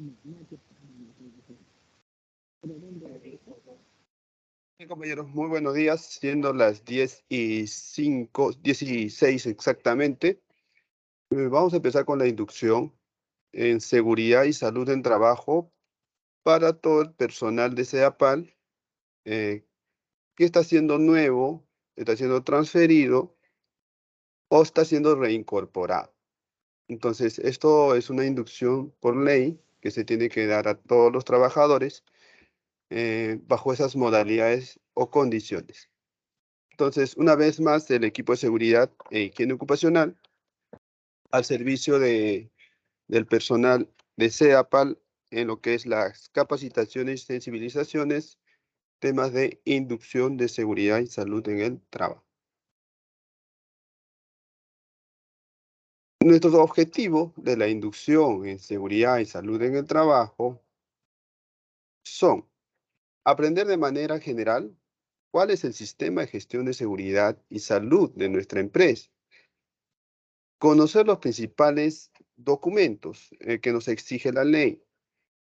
Bien, compañeros, muy buenos días, siendo las 10:05, 16 exactamente. Vamos a empezar con la inducción en seguridad y salud en trabajo para todo el personal de CEAPAL que está siendo nuevo, está siendo transferido o está siendo reincorporado. Entonces, esto es una inducción por ley que se tiene que dar a todos los trabajadores bajo esas modalidades o condiciones. Entonces, una vez más, el equipo de seguridad e higiene ocupacional al servicio del personal de CEAPAL en lo que es las capacitaciones y sensibilizaciones, temas de inducción de seguridad y salud en el trabajo. Nuestro objetivo de la inducción en seguridad y salud en el trabajo son aprender de manera general cuál es el sistema de gestión de seguridad y salud de nuestra empresa. Conocer los principales documentos que nos exige la ley,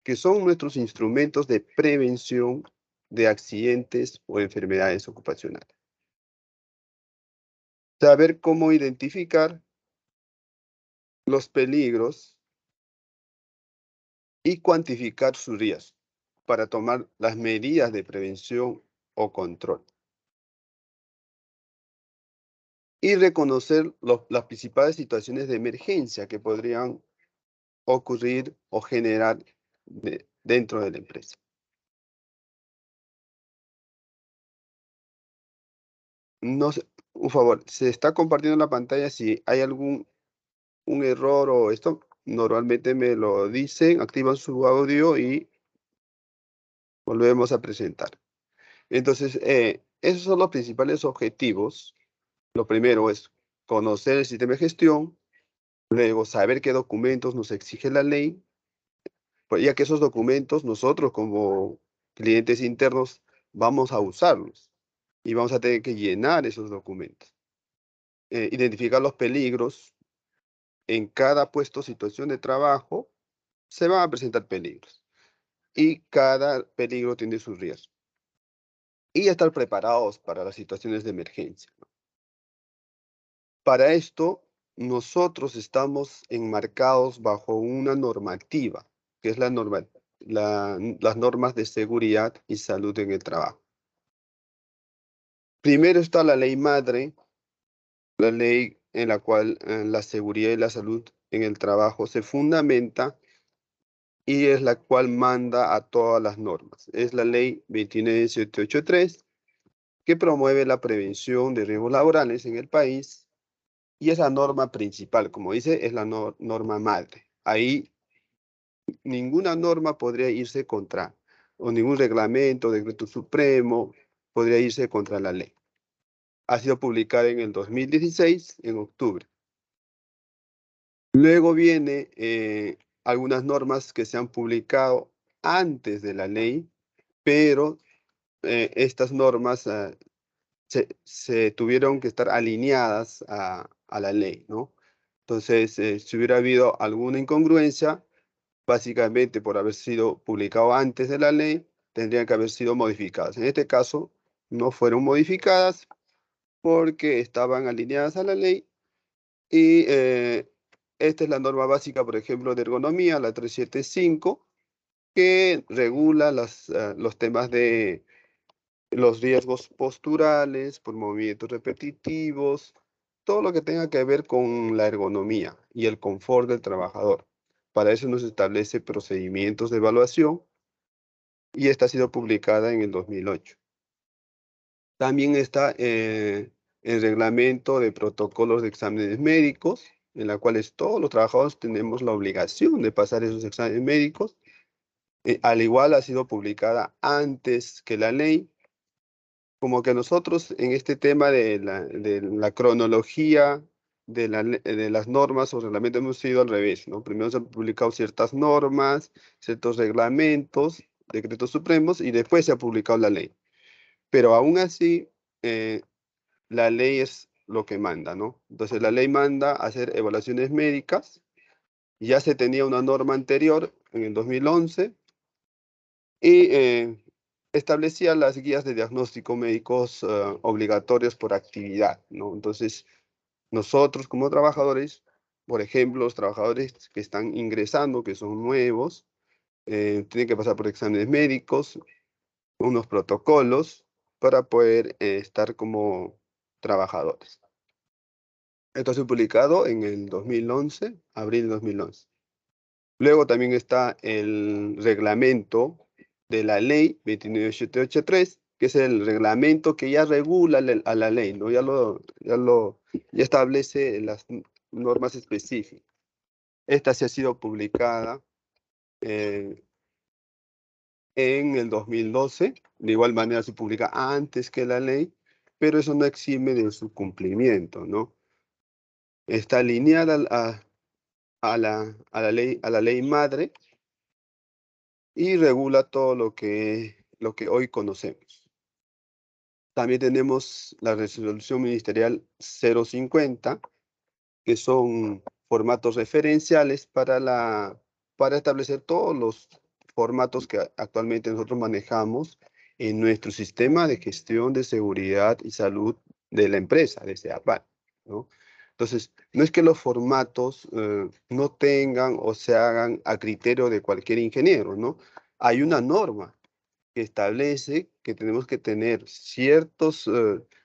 que son nuestros instrumentos de prevención de accidentes o enfermedades ocupacionales. Saber cómo identificar los peligros y cuantificar sus riesgos para tomar las medidas de prevención o control. Y reconocer las principales situaciones de emergencia que podrían ocurrir o generar dentro de la empresa. No sé, un favor, se está compartiendo la pantalla. Si hay algún un error o esto, normalmente me lo dicen, activan su audio y volvemos a presentar. Entonces, esos son los principales objetivos. Lo primero es conocer el sistema de gestión, luego saber qué documentos nos exige la ley, pues ya que esos documentos nosotros como clientes internos vamos a usarlos y vamos a tener que llenar esos documentos. Identificar los peligros en cada puesto o situación de trabajo, se van a presentar peligros y cada peligro tiene sus riesgos. Y estar preparados para las situaciones de emergencia. Para esto, nosotros estamos enmarcados bajo una normativa, que es las normas de seguridad y salud en el trabajo. Primero está la ley madre, la ley en la cual la seguridad y la salud en el trabajo se fundamenta y es la cual manda a todas las normas. Es la ley 29783, que promueve la prevención de riesgos laborales en el país y es la norma principal, como dice, es la norma madre. Ahí ninguna norma podría irse contra, o ningún reglamento, decreto supremo, podría irse contra la ley. Ha sido publicada en el 2016, en octubre. Luego viene algunas normas que se han publicado antes de la ley, pero estas normas se tuvieron que estar alineadas a la ley, ¿no? Entonces, si hubiera habido alguna incongruencia, básicamente por haber sido publicado antes de la ley, tendrían que haber sido modificadas. En este caso, no fueron modificadas porque estaban alineadas a la ley y esta es la norma básica, por ejemplo, de ergonomía, la 375, que regula los temas de los riesgos posturales, por movimientos repetitivos, todo lo que tenga que ver con la ergonomía y el confort del trabajador. Para eso nos establece procedimientos de evaluación y esta ha sido publicada en el 2008. También está el reglamento de protocolos de exámenes médicos, en la cuales todos los trabajadores tenemos la obligación de pasar esos exámenes médicos. Al igual ha sido publicada antes que la ley. Como que nosotros en este tema de la cronología de las normas o reglamentos hemos ido al revés, ¿no? Primero se han publicado ciertas normas, ciertos reglamentos, decretos supremos y después se ha publicado la ley. Pero aún así, la ley es lo que manda, ¿no? Entonces la ley manda hacer evaluaciones médicas Ya se tenía una norma anterior en el 2011 y establecía las guías de diagnóstico médicos obligatorios por actividad, ¿no? Entonces, nosotros como trabajadores, por ejemplo, los trabajadores que están ingresando, que son nuevos, tienen que pasar por exámenes médicos, unos protocolos para poder estar como trabajadores. Esto ha sido publicado en el 2011, abril de 2011. Luego también está el reglamento de la ley 29783, que es el reglamento que ya regula a la ley, ¿no? Ya establece las normas específicas. Esta sí ha sido publicada eh, en el 2012. De igual manera se publica antes que la ley, pero eso no exime de su cumplimiento, ¿no? Está alineada a la ley madre y regula todo lo que hoy conocemos. También tenemos la resolución ministerial 050, que son formatos referenciales para establecer todos los formatos que actualmente nosotros manejamos en nuestro sistema de gestión de seguridad y salud de la empresa, de SEAPAL, ¿no? Entonces, no es que los formatos no tengan o se hagan a criterio de cualquier ingeniero, ¿no? Hay una norma que establece que tenemos que tener ciertos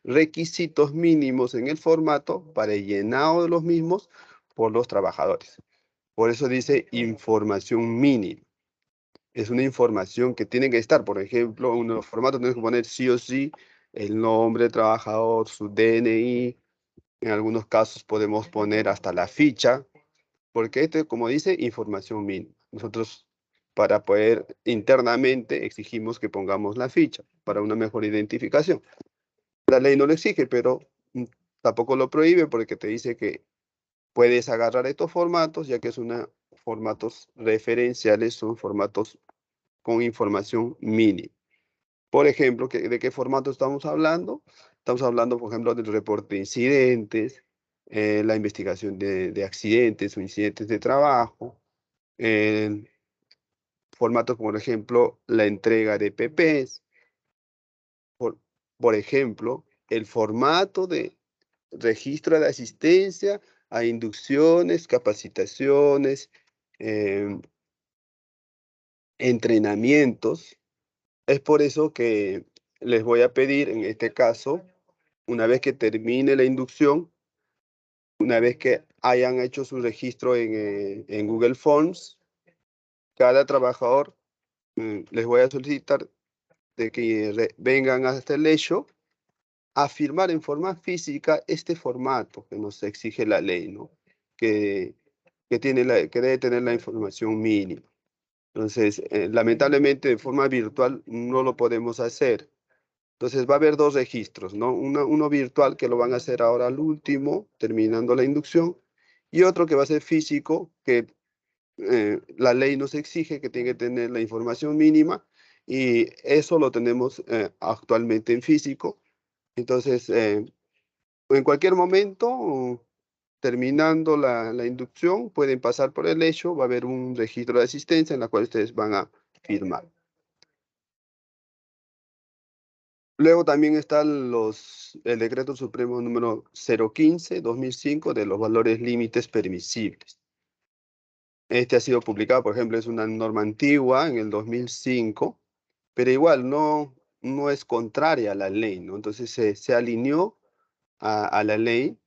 requisitos mínimos en el formato para el llenado de los mismos por los trabajadores. Por eso dice información mínima. Es una información que tiene que estar, por ejemplo, en los formatos tenemos que poner sí o sí el nombre del trabajador, su DNI, en algunos casos podemos poner hasta la ficha, porque esto, como dice, información mínima. Nosotros, para poder internamente, exigimos que pongamos la ficha para una mejor identificación. La ley no lo exige, pero tampoco lo prohíbe porque te dice que puedes agarrar estos formatos, ya que son formatos referenciales, son formatos con información mínima. Por ejemplo, ¿de qué formato estamos hablando? Estamos hablando, por ejemplo, del reporte de incidentes, la investigación de accidentes o incidentes de trabajo, formatos como, por ejemplo, la entrega de PPs, por, por ejemplo, el formato de registro de asistencia a inducciones, capacitaciones, em, entrenamientos. Es por eso que les voy a pedir, en este caso, una vez que termine la inducción, una vez que hayan hecho su registro en Google Forms, cada trabajador les voy a solicitar de que vengan hasta el hecho a firmar en forma física este formato que nos exige la ley, ¿no? Que, que debe tener la información mínima. Entonces, lamentablemente de forma virtual no lo podemos hacer. Entonces va a haber dos registros, ¿no? Uno virtual que lo van a hacer ahora al último, terminando la inducción, y otro que va a ser físico, que la ley nos exige que tiene que tener la información mínima, y eso lo tenemos actualmente en físico. Entonces, en cualquier momento, terminando la inducción, pueden pasar por el hecho, va a haber un registro de asistencia en la cual ustedes van a firmar. Luego también están el decreto supremo número 015/2005 de los valores límites permisibles. Este ha sido publicado, por ejemplo, es una norma antigua en el 2005, pero igual no es contraria a la ley, ¿no? Entonces se alineó a la ley,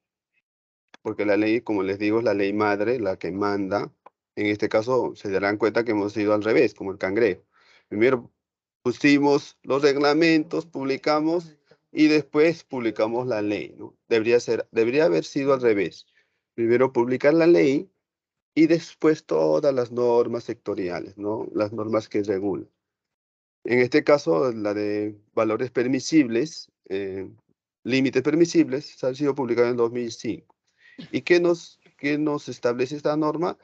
porque la ley, como les digo, es la ley madre, la que manda. En este caso se darán cuenta que hemos ido al revés, como el cangrejo. Primero pusimos los reglamentos, publicamos y después publicamos la ley, ¿no? Debería haber sido al revés. Primero publicar la ley y después todas las normas sectoriales, ¿no? Las normas que regulan. En este caso, la de valores permisibles, límites permisibles, ha sido publicada en 2005. ¿Y qué nos establece esta norma?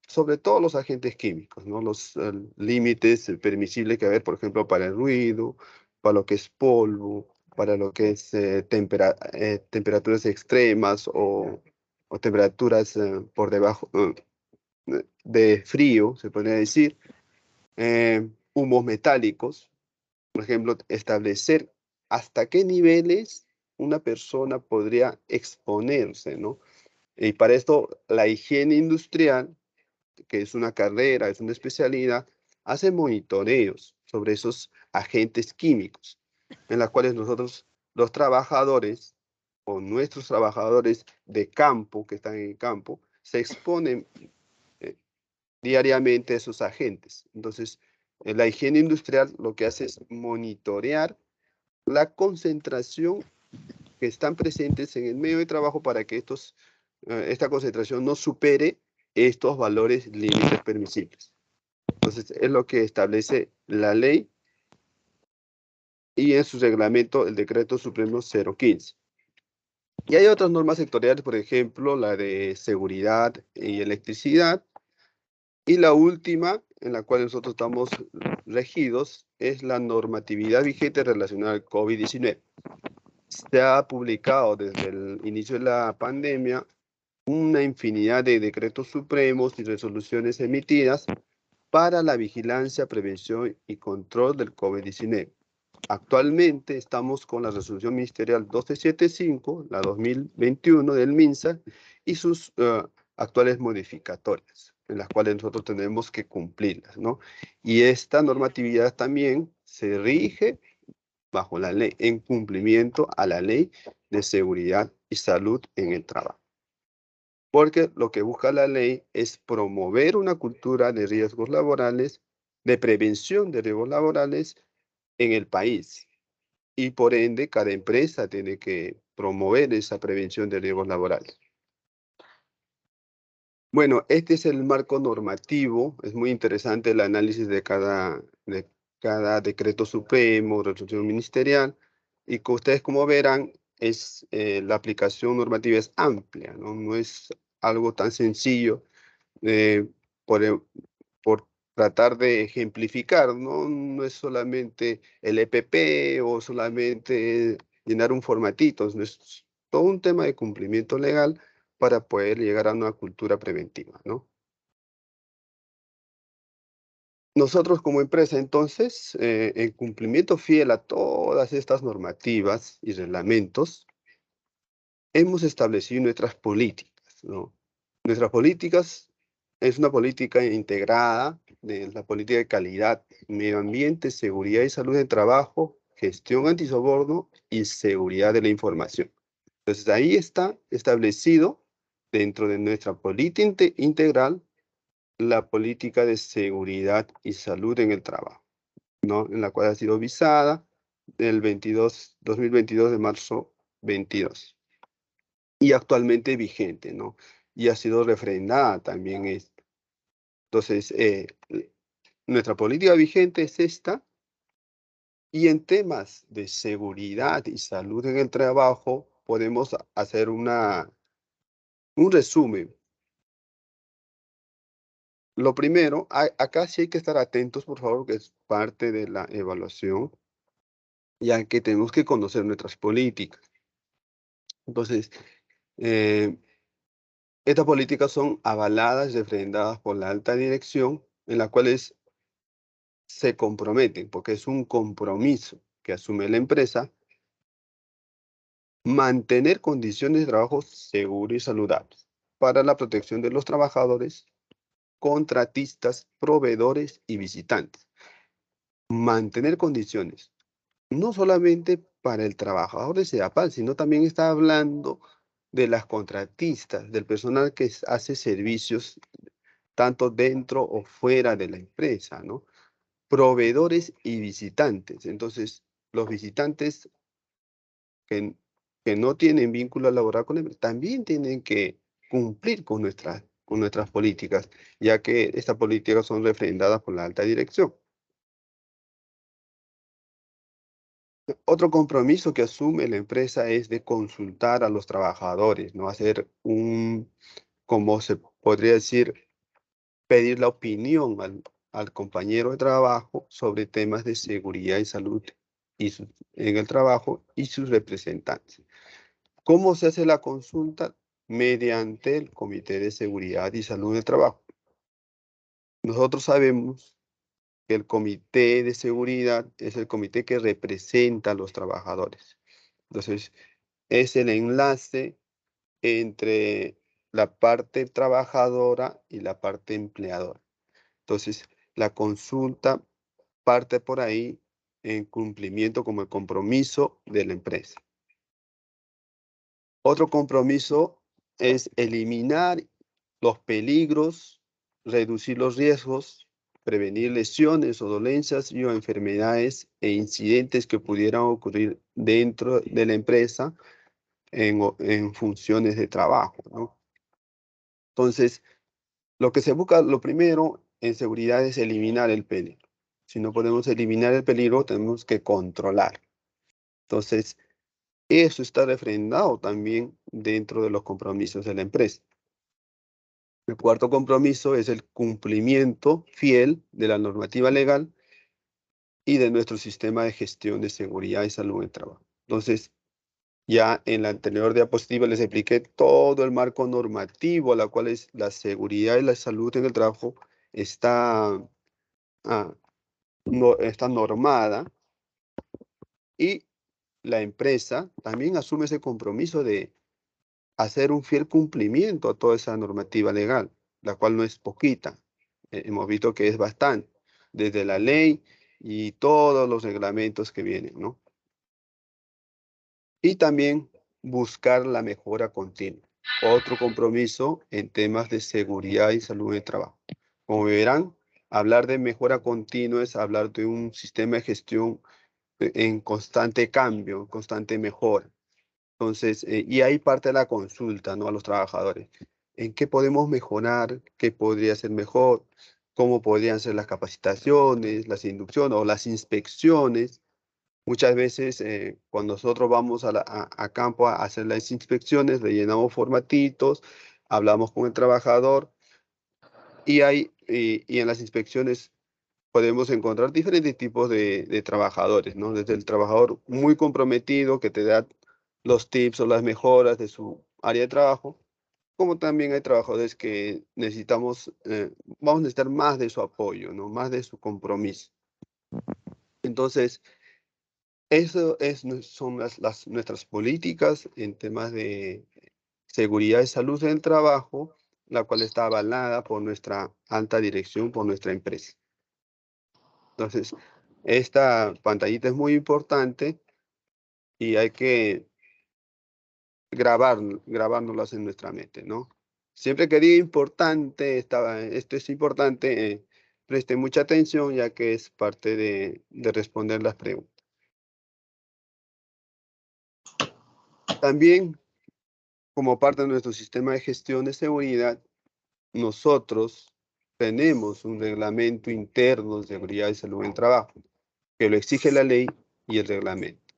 Sobre todo los agentes químicos, ¿no? Los límites permisibles que haber, por ejemplo, para el ruido, para lo que es polvo, para lo que es temperaturas extremas o temperaturas por debajo, de frío, se podría decir, humos metálicos, por ejemplo, establecer hasta qué niveles una persona podría exponerse, ¿no? Y para esto, la higiene industrial, que es una carrera, es una especialidad, hace monitoreos sobre esos agentes químicos, en las cuales nosotros, los trabajadores, o nuestros trabajadores de campo, que están en el campo, se exponen eh, diariamente a esos agentes. Entonces, la higiene industrial lo que hace es monitorear la concentración que están presentes en el medio de trabajo para que esta concentración no supere estos valores límites permisibles. Entonces, es lo que establece la ley y en su reglamento el decreto supremo 015. Y hay otras normas sectoriales, por ejemplo, la de seguridad y electricidad. Y la última, en la cual nosotros estamos regidos, es la normatividad vigente relacionada al COVID-19. Se ha publicado desde el inicio de la pandemia una infinidad de decretos supremos y resoluciones emitidas para la vigilancia, prevención y control del COVID-19. Actualmente estamos con la resolución ministerial 1275, la 2021 del MINSA, y sus actuales modificatorias, en las cuales nosotros tenemos que cumplirlas, ¿no? Y esta normatividad también se rige bajo la ley, en cumplimiento a la ley de seguridad y salud en el trabajo. Porque lo que busca la ley es promover una cultura de riesgos laborales, de prevención de riesgos laborales en el país. Y por ende, cada empresa tiene que promover esa prevención de riesgos laborales. Bueno, este es el marco normativo. Es muy interesante el análisis de cada decreto supremo, resolución ministerial. Y que ustedes, como verán, la aplicación normativa es amplia, ¿no? No es algo tan sencillo eh, por, e- por tratar de ejemplificar, ¿no? No es solamente el EPP o solamente llenar un formatito, no es todo un tema de cumplimiento legal para poder llegar a una cultura preventiva, ¿no? Nosotros como empresa, entonces, en cumplimiento fiel a todas estas normativas y reglamentos, hemos establecido nuestras políticas, ¿no? Nuestras políticas es una política integrada de la política de calidad, medio ambiente, seguridad y salud del trabajo, gestión antisoborno y seguridad de la información. Entonces ahí está establecido dentro de nuestra política integral la política de seguridad y salud en el trabajo, ¿no? En la cual ha sido visada del 2022 de marzo 22 y actualmente vigente, ¿no? Y ha sido refrendada también esto. Entonces, nuestra política vigente es esta, y en temas de seguridad y salud en el trabajo podemos hacer un resumen. Lo primero, acá sí hay que estar atentos, por favor, que es parte de la evaluación, ya que tenemos que conocer nuestras políticas. Entonces, eh, estas políticas son avaladas y refrendadas por la alta dirección, en las cuales se comprometen, porque es un compromiso que asume la empresa, mantener condiciones de trabajo seguras y saludables para la protección de los trabajadores, contratistas, proveedores y visitantes. Mantener condiciones, no solamente para el trabajador de Sedapal, sino también está hablando de las contratistas, del personal que hace servicios tanto dentro o fuera de la empresa, ¿no? Proveedores y visitantes. Entonces, los visitantes que, que no tienen vínculo laboral con la empresa también tienen que cumplir con nuestras políticas, ya que estas políticas son refrendadas por la alta dirección. Otro compromiso que asume la empresa es de consultar a los trabajadores, no hacer como se podría decir, pedir la opinión al compañero de trabajo sobre temas de seguridad y salud en el trabajo y sus representantes. ¿Cómo se hace la consulta? Mediante el Comité de Seguridad y Salud del Trabajo. Nosotros sabemos que el comité de seguridad es el comité que representa a los trabajadores. Entonces, es el enlace entre la parte trabajadora y la parte empleadora. Entonces, la consulta parte por ahí en cumplimiento como el compromiso de la empresa. Otro compromiso es eliminar los peligros, reducir los riesgos, prevenir lesiones o dolencias y o enfermedades e incidentes que pudieran ocurrir dentro de la empresa en funciones de trabajo, ¿no? Entonces, lo que se busca, lo primero en seguridad es eliminar el peligro. Si no podemos eliminar el peligro, tenemos que controlar. Entonces, eso está refrendado también dentro de los compromisos de la empresa. El cuarto compromiso es el cumplimiento fiel de la normativa legal y de nuestro sistema de gestión de seguridad y salud en el trabajo. Entonces, ya en la anterior diapositiva les expliqué todo el marco normativo, la cual es la seguridad y la salud en el trabajo está, está normada y la empresa también asume ese compromiso de hacer un fiel cumplimiento a toda esa normativa legal, la cual no es poquita. Hemos visto que es bastante, desde la ley y todos los reglamentos que vienen, ¿no? Y también buscar la mejora continua. Otro compromiso en temas de seguridad y salud en el trabajo. Como verán, hablar de mejora continua es hablar de un sistema de gestión en constante cambio, constante mejora. Entonces, y ahí parte de la consulta, ¿no? A los trabajadores. ¿En qué podemos mejorar? ¿Qué podría ser mejor? ¿Cómo podrían ser las capacitaciones, las inducciones o las inspecciones? Muchas veces cuando nosotros vamos a campo a hacer las inspecciones, rellenamos formatitos, hablamos con el trabajador y en las inspecciones podemos encontrar diferentes tipos de trabajadores, ¿no? Desde el trabajador muy comprometido que te da los tips o las mejoras de su área de trabajo, como también hay trabajadores que necesitamos, vamos a necesitar más de su apoyo, ¿no? Más de su compromiso. Entonces, eso es, son nuestras políticas en temas de seguridad y salud en el trabajo, la cual está avalada por nuestra alta dirección, por nuestra empresa. Entonces, esta pantallita es muy importante y hay que grabárnoslas en nuestra mente, ¿no? Siempre que diga importante, esto es importante, preste mucha atención ya que es parte de responder las preguntas. También, como parte de nuestro sistema de gestión de seguridad, nosotros tenemos un reglamento interno de seguridad y salud en el trabajo, que lo exige la ley y el reglamento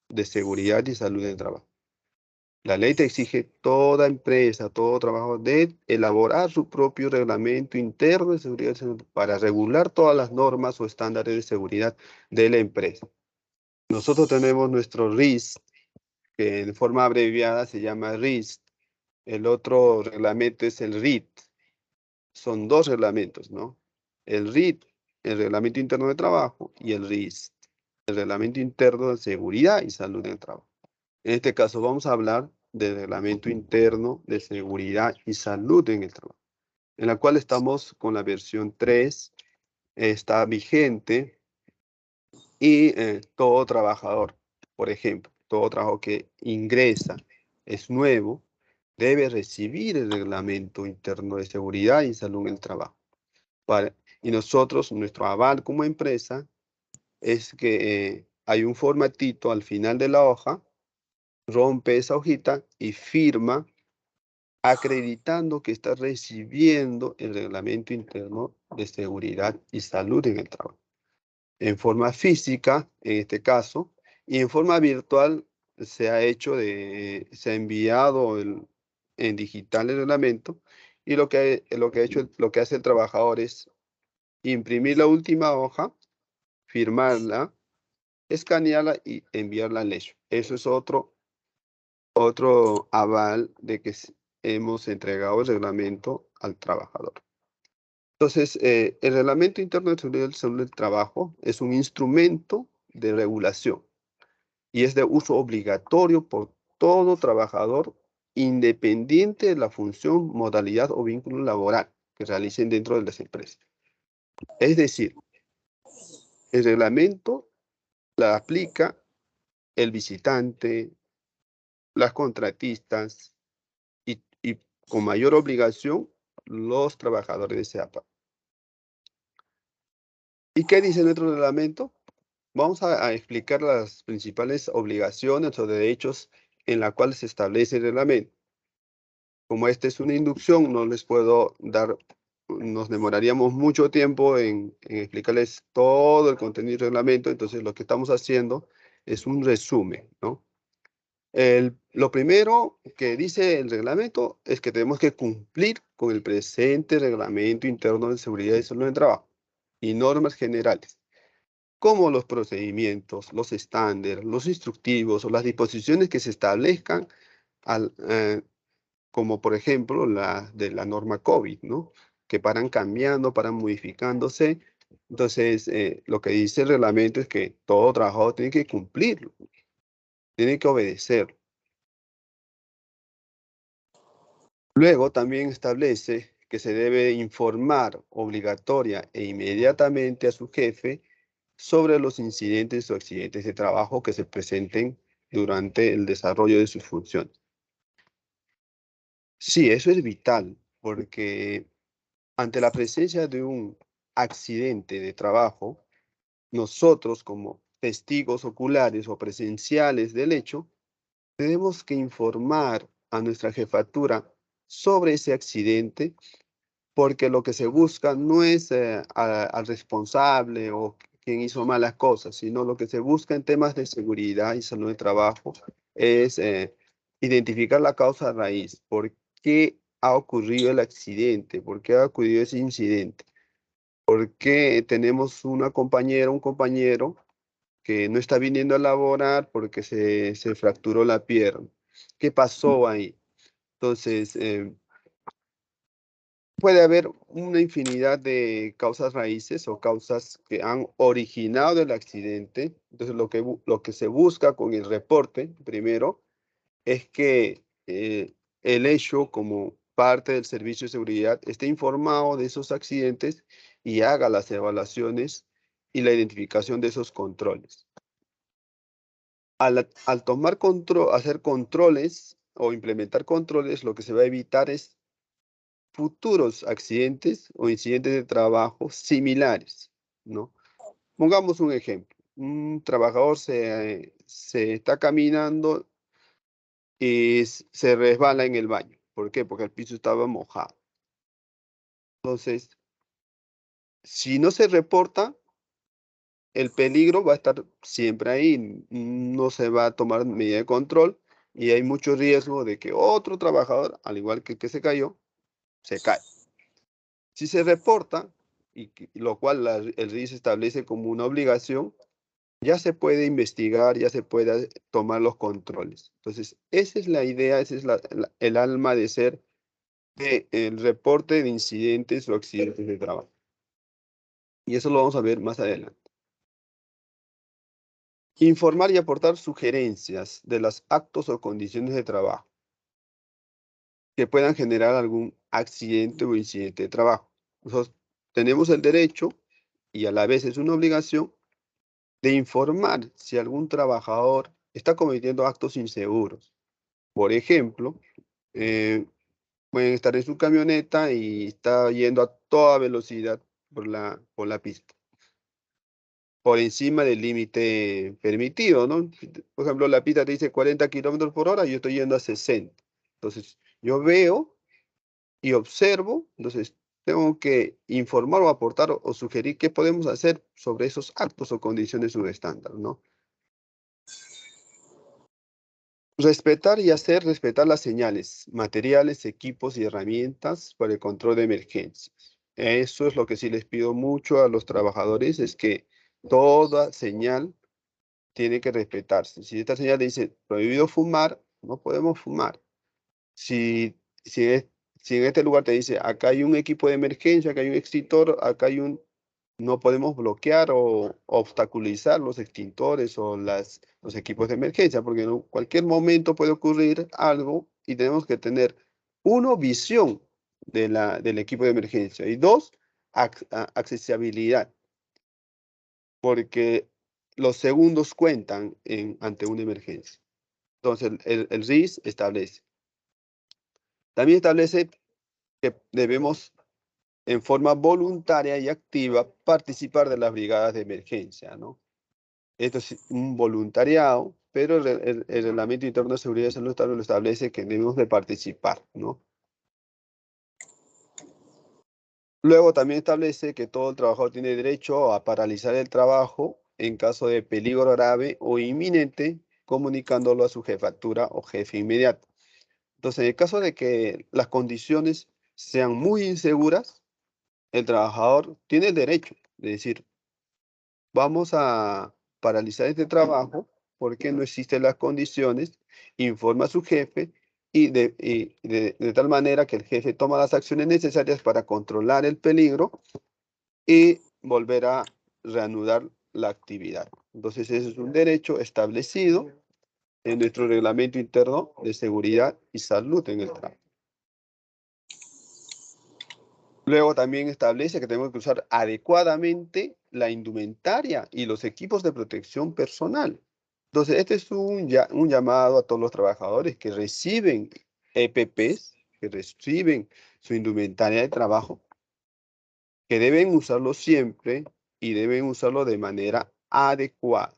de seguridad y salud en el trabajo. La ley te exige toda empresa, todo trabajo de elaborar su propio reglamento interno de seguridad y salud para regular todas las normas o estándares de seguridad de la empresa. Nosotros tenemos nuestro RIS, que en forma abreviada se llama RIS. El otro reglamento es el RIT. Son dos reglamentos, ¿no? El RIT, el Reglamento Interno de Trabajo, y el RIS, el Reglamento Interno de Seguridad y Salud en el Trabajo. En este caso vamos a hablar del Reglamento Interno de Seguridad y Salud en el Trabajo, en la cual estamos con la versión 3, está vigente y todo trabajador, por ejemplo, todo trabajo que ingresa, es nuevo, debe recibir el Reglamento Interno de Seguridad y Salud en el Trabajo. Y nosotros, nuestro aval como empresa, es que hay un formatito al final de la hoja, rompe esa hojita y firma acreditando que está recibiendo el reglamento interno de seguridad y salud en el trabajo. En forma física, en este caso, y en forma virtual se ha se ha enviado en digital el reglamento y lo que hace el trabajador es imprimir la última hoja, firmarla, escanearla y enviarla al hecho. Eso es otro aval de que hemos entregado el reglamento al trabajador. Entonces, el Reglamento Interno de Seguridad y Salud del Trabajo es un instrumento de regulación y es de uso obligatorio por todo trabajador, independiente de la función, modalidad o vínculo laboral que realicen dentro de las empresas. Es decir, el reglamento la aplica el visitante, las contratistas y con mayor obligación los trabajadores de SEAPA. ¿Y qué dice nuestro reglamento? Vamos a explicar las principales obligaciones o derechos en la cual se establece el reglamento. Como esta es una inducción, no les puedo dar, nos demoraríamos mucho tiempo en explicarles todo el contenido del reglamento, entonces lo que estamos haciendo es un resumen, ¿no? Lo primero que dice el reglamento es que tenemos que cumplir con el presente reglamento interno de seguridad y salud en el trabajo y normas generales, como los procedimientos, los estándares, los instructivos o las disposiciones que se establezcan, al, como por ejemplo la de la norma COVID, ¿no? Que paran cambiando, paran modificándose. Entonces, lo que dice el reglamento es que todo trabajador tiene que cumplirlo, tiene que obedecerlo. Luego también establece que se debe informar obligatoria e inmediatamente a su jefe sobre los incidentes o accidentes de trabajo que se presenten durante el desarrollo de sus funciones. Sí, eso es vital, porque ante la presencia de un accidente de trabajo, nosotros como testigos oculares o presenciales del hecho, tenemos que informar a nuestra jefatura sobre ese accidente, porque lo que se busca no es al responsable o quien hizo malas cosas, sino lo que se busca en temas de seguridad y salud de trabajo es identificar la causa raíz. ¿Por qué ha ocurrido el accidente? ¿Por qué ha ocurrido ese incidente? ¿Por qué tenemos una compañera, un compañero que no está viniendo a laborar porque se fracturó la pierna? ¿Qué pasó ahí? Entonces, puede haber una infinidad de causas raíces o causas que han originado el accidente. Entonces, lo que se busca con el reporte, primero, es que el hecho, como parte del servicio de seguridad, esté informado de esos accidentes y haga las evaluaciones y la identificación de esos controles. Al tomar control, hacer controles o implementar controles, lo que se va a evitar es futuros accidentes o incidentes de trabajo similares, ¿no? Pongamos un ejemplo. Un trabajador se está caminando y se resbala en el baño. ¿Por qué? Porque el piso estaba mojado. Entonces, si no se reporta, el peligro va a estar siempre ahí, no se va a tomar medida de control y hay mucho riesgo de que otro trabajador, al igual que el que se cayó, se cae. Si se reporta, lo cual el RIS establece como una obligación, ya se puede investigar, ya se puede tomar los controles. Entonces, esa es la idea, ese es el alma de ser del reporte de incidentes o accidentes de trabajo. Y eso lo vamos a ver más adelante. Informar y aportar sugerencias de los actos o condiciones de trabajo que puedan generar algún accidente o incidente de trabajo. Nosotros tenemos el derecho, y a la vez es una obligación, de informar si algún trabajador está cometiendo actos inseguros. Por ejemplo, eh, pueden estar en su camioneta y está yendo a toda velocidad por la pista, por encima del límite permitido, ¿no? Por ejemplo, la pista te dice 40 kilómetros por hora y yo estoy yendo a 60. Entonces, yo veo y observo, entonces tengo que informar o aportar o sugerir qué podemos hacer sobre esos actos o condiciones subestándar, ¿no? Respetar y hacer respetar las señales, materiales, equipos y herramientas para el control de emergencias. Eso es lo que sí les pido mucho a los trabajadores, es que toda señal tiene que respetarse. Si esta señal dice prohibido fumar, no podemos fumar. Si, si, es- Si en este lugar te dice, acá hay un equipo de emergencia, acá hay un extintor, acá hay un... No podemos bloquear o obstaculizar los extintores o los equipos de emergencia, porque en cualquier momento puede ocurrir algo y tenemos que tener, uno, visión del equipo de emergencia y dos, accesibilidad, porque los segundos cuentan ante una emergencia. Entonces, el RIS establece. También establece que debemos en forma voluntaria y activa participar de las brigadas de emergencia, ¿no? Esto es un voluntariado, pero el Reglamento Interno de Seguridad y Salud lo establece que debemos de participar, ¿no? Luego también establece que todo el trabajador tiene derecho a paralizar el trabajo en caso de peligro grave o inminente, comunicándolo a su jefatura o jefe inmediato. Entonces, en el caso de que las condiciones sean muy inseguras, el trabajador tiene el derecho de decir, vamos a paralizar este trabajo porque no existen las condiciones, informa a su jefe de tal manera que el jefe toma las acciones necesarias para controlar el peligro y volver a reanudar la actividad. Entonces, ese es un derecho establecido en nuestro reglamento interno de seguridad y salud en el trabajo. Luego también establece que tenemos que usar adecuadamente la indumentaria y los equipos de protección personal. Entonces, este es un llamado a todos los trabajadores que reciben EPPs, que reciben su indumentaria de trabajo, que deben usarlo siempre y deben usarlo de manera adecuada.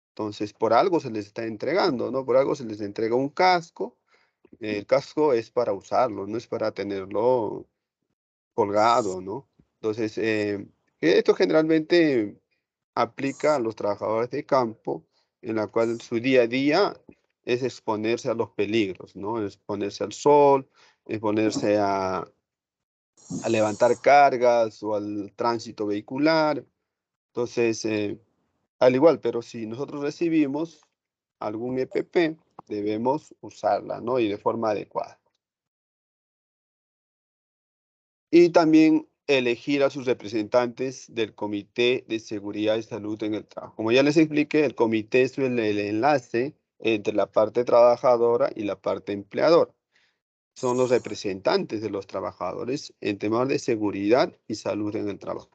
Entonces, por algo se les está entregando, ¿no? Por algo se les entrega un casco. El casco es para usarlo, no es para tenerlo colgado, ¿no? Entonces, esto generalmente aplica a los trabajadores de campo, en la cual su día a día es exponerse a los peligros, ¿no? Exponerse al sol, exponerse a levantar cargas o al tránsito vehicular. Entonces, al igual, pero si nosotros recibimos algún EPP, debemos usarla, ¿no? Y de forma adecuada. Y también elegir a sus representantes del Comité de Seguridad y Salud en el Trabajo. Como ya les expliqué, el comité es el enlace entre la parte trabajadora y la parte empleadora. Son los representantes de los trabajadores en temas de seguridad y salud en el trabajo.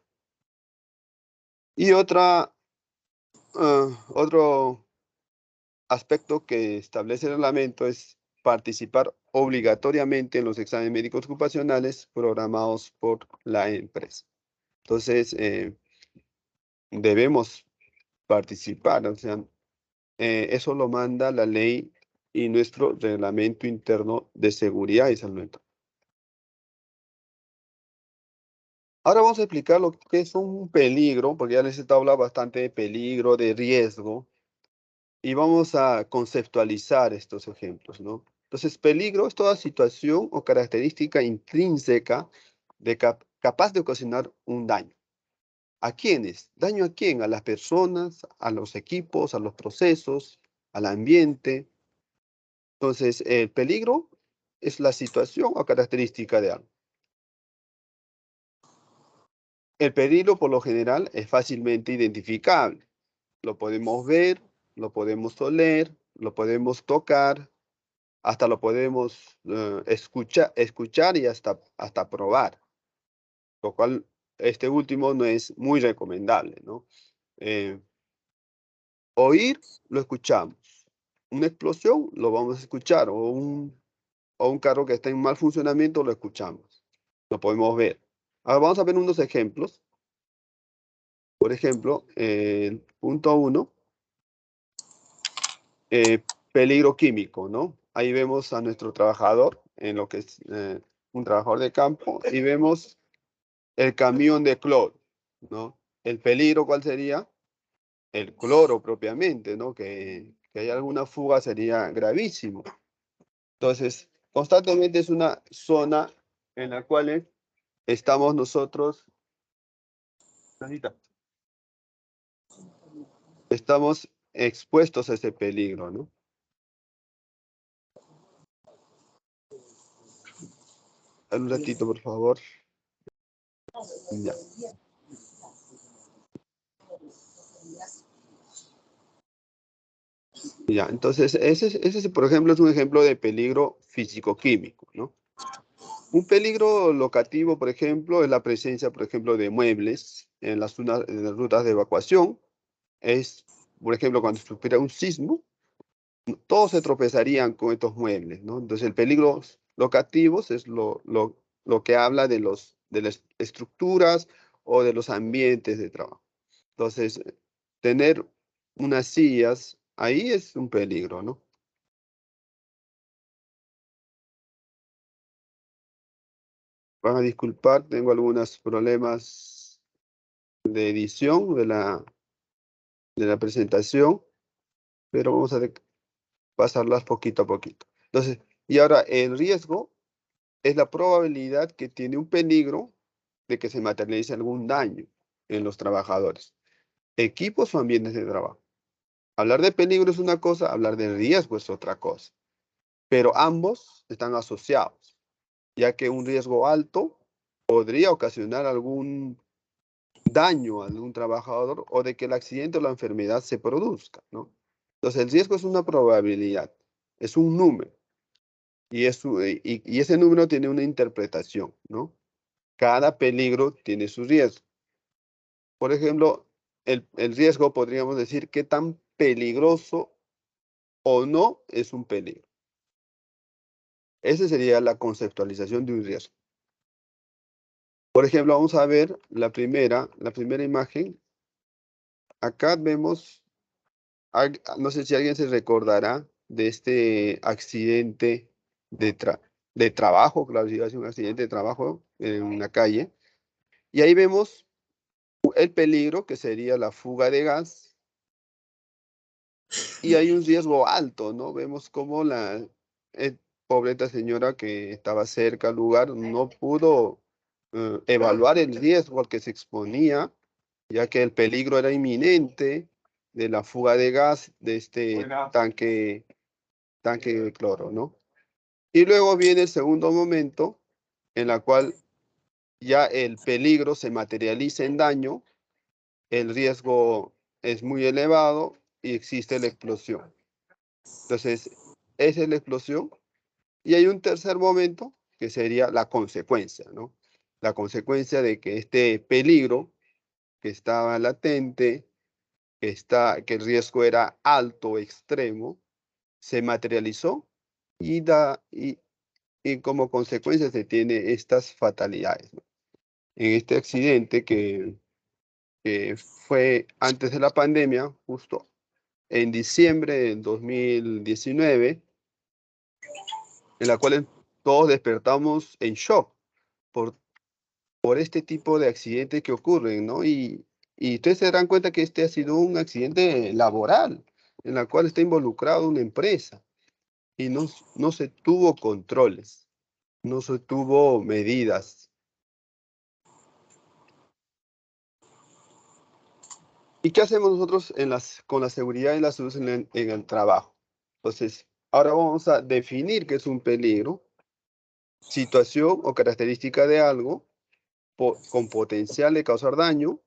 Y otro aspecto que establece el reglamento es participar obligatoriamente en los exámenes médicos ocupacionales programados por la empresa. Entonces, debemos participar, o sea, eso lo manda la ley y nuestro reglamento interno de seguridad y salud. Ahora vamos a explicar lo que es un peligro, porque ya les he hablado bastante de peligro, de riesgo, y vamos a conceptualizar estos ejemplos, ¿no? Entonces, peligro es toda situación o característica intrínseca capaz de ocasionar un daño. ¿A quiénes? ¿Daño a quién? A las personas, a los equipos, a los procesos, al ambiente. Entonces, el peligro es la situación o característica de algo. El peligro, por lo general, es fácilmente identificable. Lo podemos ver, lo podemos oler, lo podemos tocar, hasta lo podemos escuchar y hasta probar, lo cual este último no es muy recomendable, ¿no? Eh, Oír, lo escuchamos. Una explosión, lo vamos a escuchar. O un carro que está en mal funcionamiento, lo escuchamos. Lo podemos ver. Ahora vamos a ver unos ejemplos. Por ejemplo, punto 1, peligro químico, ¿no? Ahí vemos a nuestro trabajador, en lo que es un trabajador de campo, y vemos el camión de cloro, ¿no? El peligro, ¿cuál sería? El cloro propiamente, ¿no? Que haya alguna fuga sería gravísimo. Entonces, constantemente es una zona en la cual estamos nosotros, estamos expuestos a ese peligro, ¿no? Un ratito, por favor. Ya. Ya, entonces, por ejemplo, es un ejemplo de peligro físico-químico, ¿no? Un peligro locativo, por ejemplo, es la presencia, por ejemplo, de muebles en las rutas de evacuación. Es, por ejemplo, cuando sufriera un sismo, todos se tropezarían con estos muebles, ¿no? Entonces, el peligro locativos es lo que habla de las estructuras o de los ambientes de trabajo. Entonces, tener unas sillas ahí es un peligro, ¿no? Van a disculpar, tengo algunos problemas de edición de la presentación, pero vamos a pasarlas poquito a poquito. Entonces, y ahora el riesgo es la probabilidad que tiene un peligro de que se materialice algún daño en los trabajadores, equipos o ambientes de trabajo. Hablar de peligro es una cosa, hablar de riesgo es otra cosa, pero ambos están asociados, ya que un riesgo alto podría ocasionar algún daño a algún trabajador o de que el accidente o la enfermedad se produzca, ¿no? Entonces, el riesgo es una probabilidad, es un número, y ese número tiene una interpretación, ¿no? Cada peligro tiene su riesgo. Por ejemplo, el riesgo podríamos decir qué tan peligroso o no es un peligro. Esa sería la conceptualización de un riesgo. Por ejemplo, vamos a ver la primera imagen. Acá vemos, no sé si alguien se recordará de este accidente de trabajo, claro, si hace un accidente de trabajo en una calle. Y ahí vemos el peligro que sería la fuga de gas y hay un riesgo alto, ¿no? Vemos cómo la pobreta señora que estaba cerca al lugar no pudo evaluar el riesgo al que se exponía, ya que el peligro era inminente de la fuga de gas de este tanque de cloro, ¿no? Y luego viene el segundo momento en la cual ya el peligro se materializa en daño, el riesgo es muy elevado y existe la explosión. Entonces, esa es la explosión. Y hay un tercer momento que sería la consecuencia, ¿no? La consecuencia de que este peligro que estaba latente, que el riesgo era alto, extremo, se materializó y, y como consecuencia se tiene estas fatalidades, ¿no? En este accidente que fue antes de la pandemia, justo en diciembre del 2019, en la cual todos despertamos en shock por, por este tipo de accidentes que ocurren, ¿no? Y ustedes se darán cuenta que este ha sido un accidente laboral, en la cual está involucrado una empresa y no se tuvo controles, no se tuvo medidas. ¿Y qué hacemos nosotros con la seguridad y la salud en el trabajo? Entonces, ahora vamos a definir qué es un peligro, situación o característica de algo con potencial de causar daño,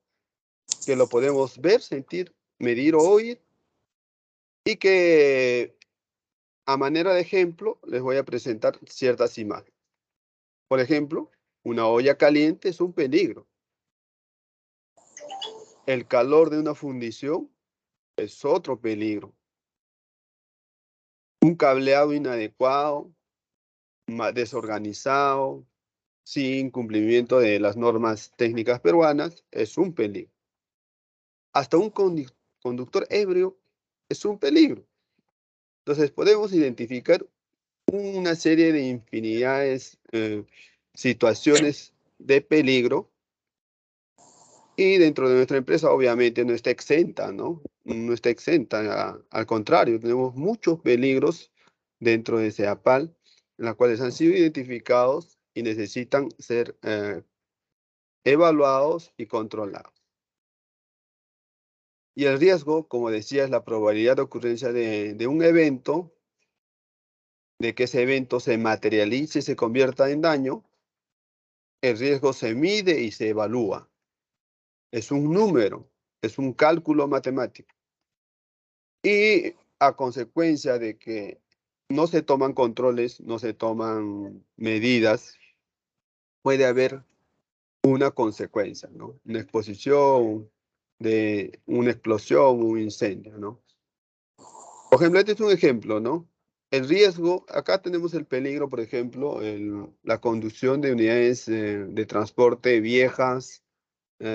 que lo podemos ver, sentir, medir o oír, y que a manera de ejemplo les voy a presentar ciertas imágenes. Por ejemplo, una olla caliente es un peligro. El calor de una fundición es otro peligro. Un cableado inadecuado, desorganizado, sin cumplimiento de las normas técnicas peruanas, es un peligro. Hasta un conductor ebrio es un peligro. Entonces podemos identificar una serie de infinidades, situaciones de peligro, y dentro de nuestra empresa obviamente no está exenta, ¿no? No está exenta, al contrario, tenemos muchos peligros dentro de CEAPAL, en los cuales han sido identificados y necesitan ser evaluados y controlados. Y el riesgo, como decía, es la probabilidad de ocurrencia de un evento, de que ese evento se materialice y se convierta en daño, el riesgo se mide y se evalúa. Es un número, es un cálculo matemático. Y a consecuencia de que no se toman controles, no se toman medidas, puede haber una consecuencia, ¿no? Una exposición de una explosión, un incendio, ¿no? Por ejemplo, este es un ejemplo, ¿no? El riesgo, acá tenemos el peligro, por ejemplo, la conducción de unidades de transporte viejas,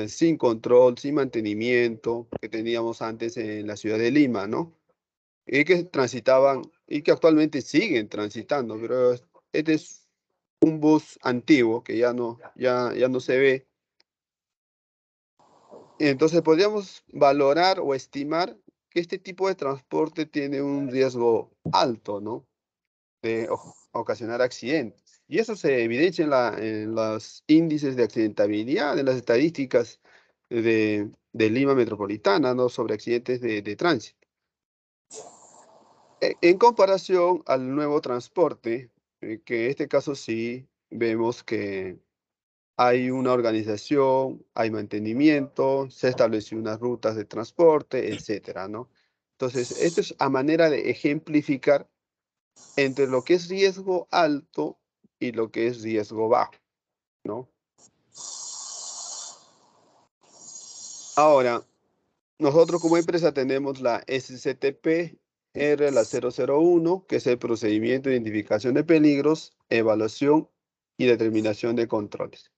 sin control, sin mantenimiento, que teníamos antes en la ciudad de Lima, ¿no? Y que transitaban, y que actualmente siguen transitando, pero este es un bus antiguo que ya no se ve. Entonces podríamos valorar o estimar que este tipo de transporte tiene un riesgo alto, ¿no? De ocasionar accidentes. Y eso se evidencia en los índices de accidentabilidad, en las estadísticas de Lima Metropolitana, ¿no? Sobre accidentes de tránsito. En comparación al nuevo transporte, que en este caso sí vemos que hay una organización, hay mantenimiento, se estableció unas rutas de transporte, etcétera, ¿no? Entonces, esto es a manera de ejemplificar entre lo que es riesgo alto y lo que es riesgo bajo, ¿no? Ahora, nosotros como empresa tenemos la SCTP-R, la 001, que es el procedimiento de identificación de peligros, evaluación y determinación de controles.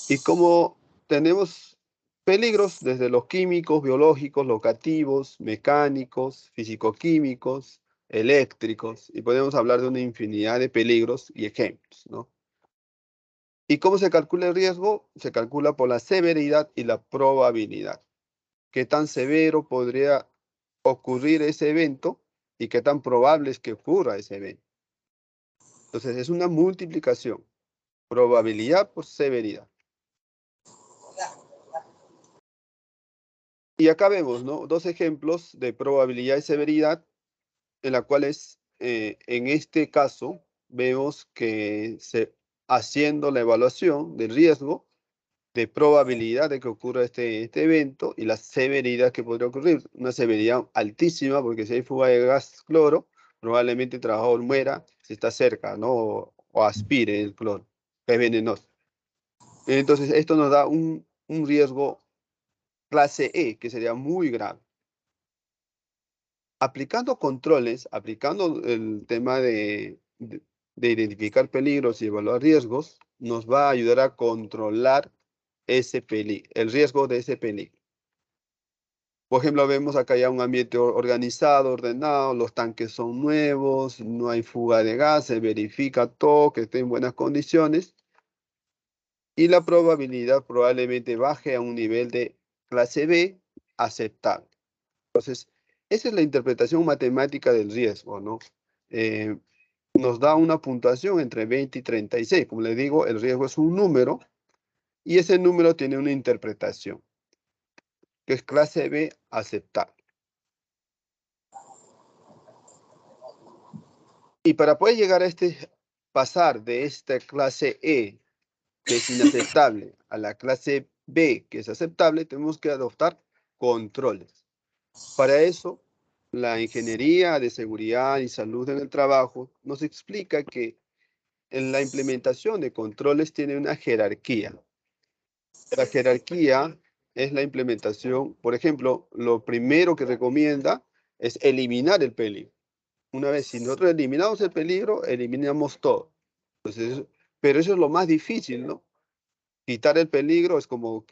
Y como tenemos peligros desde los químicos, biológicos, locativos, mecánicos, físico-químicos, eléctricos, y podemos hablar de una infinidad de peligros y ejemplos, ¿no? ¿Y cómo se calcula el riesgo? Se calcula por la severidad y la probabilidad. ¿Qué tan severo podría ocurrir ese evento y qué tan probable es que ocurra ese evento? Entonces es una multiplicación, probabilidad por severidad. Y acá vemos, ¿no? Dos ejemplos de probabilidad y severidad, en la cuales, en este caso, vemos que haciendo la evaluación del riesgo, de probabilidad de que ocurra este evento y la severidad que podría ocurrir. Una severidad altísima, porque si hay fuga de gas cloro, probablemente el trabajador muera si está cerca, ¿no? O aspire el cloro, que es venenoso. Entonces, esto nos da un riesgo clase E, que sería muy grave. Aplicando controles, aplicando el tema de identificar peligros y evaluar riesgos, nos va a ayudar a controlar el riesgo de ese peligro. Por ejemplo, vemos acá ya un ambiente organizado, ordenado, los tanques son nuevos, no hay fuga de gas, se verifica todo, que esté en buenas condiciones y la probabilidad probablemente baje a un nivel de clase B aceptable. Entonces, esa es la interpretación matemática del riesgo, ¿no? Eh, Nos da una puntuación entre 20 y 36. Como les digo, el riesgo es un número y ese número tiene una interpretación, que es clase B aceptable. Y para poder llegar a pasar de esta clase E, que es inaceptable, a la clase B, que es aceptable, tenemos que adoptar controles. Para eso, la ingeniería de seguridad y salud en el trabajo nos explica que en la implementación de controles tiene una jerarquía. La jerarquía es la implementación, por ejemplo, lo primero que recomienda es eliminar el peligro. Una vez, si nosotros eliminamos el peligro, eliminamos todo. Entonces, pero eso es lo más difícil, ¿no? Quitar el peligro es como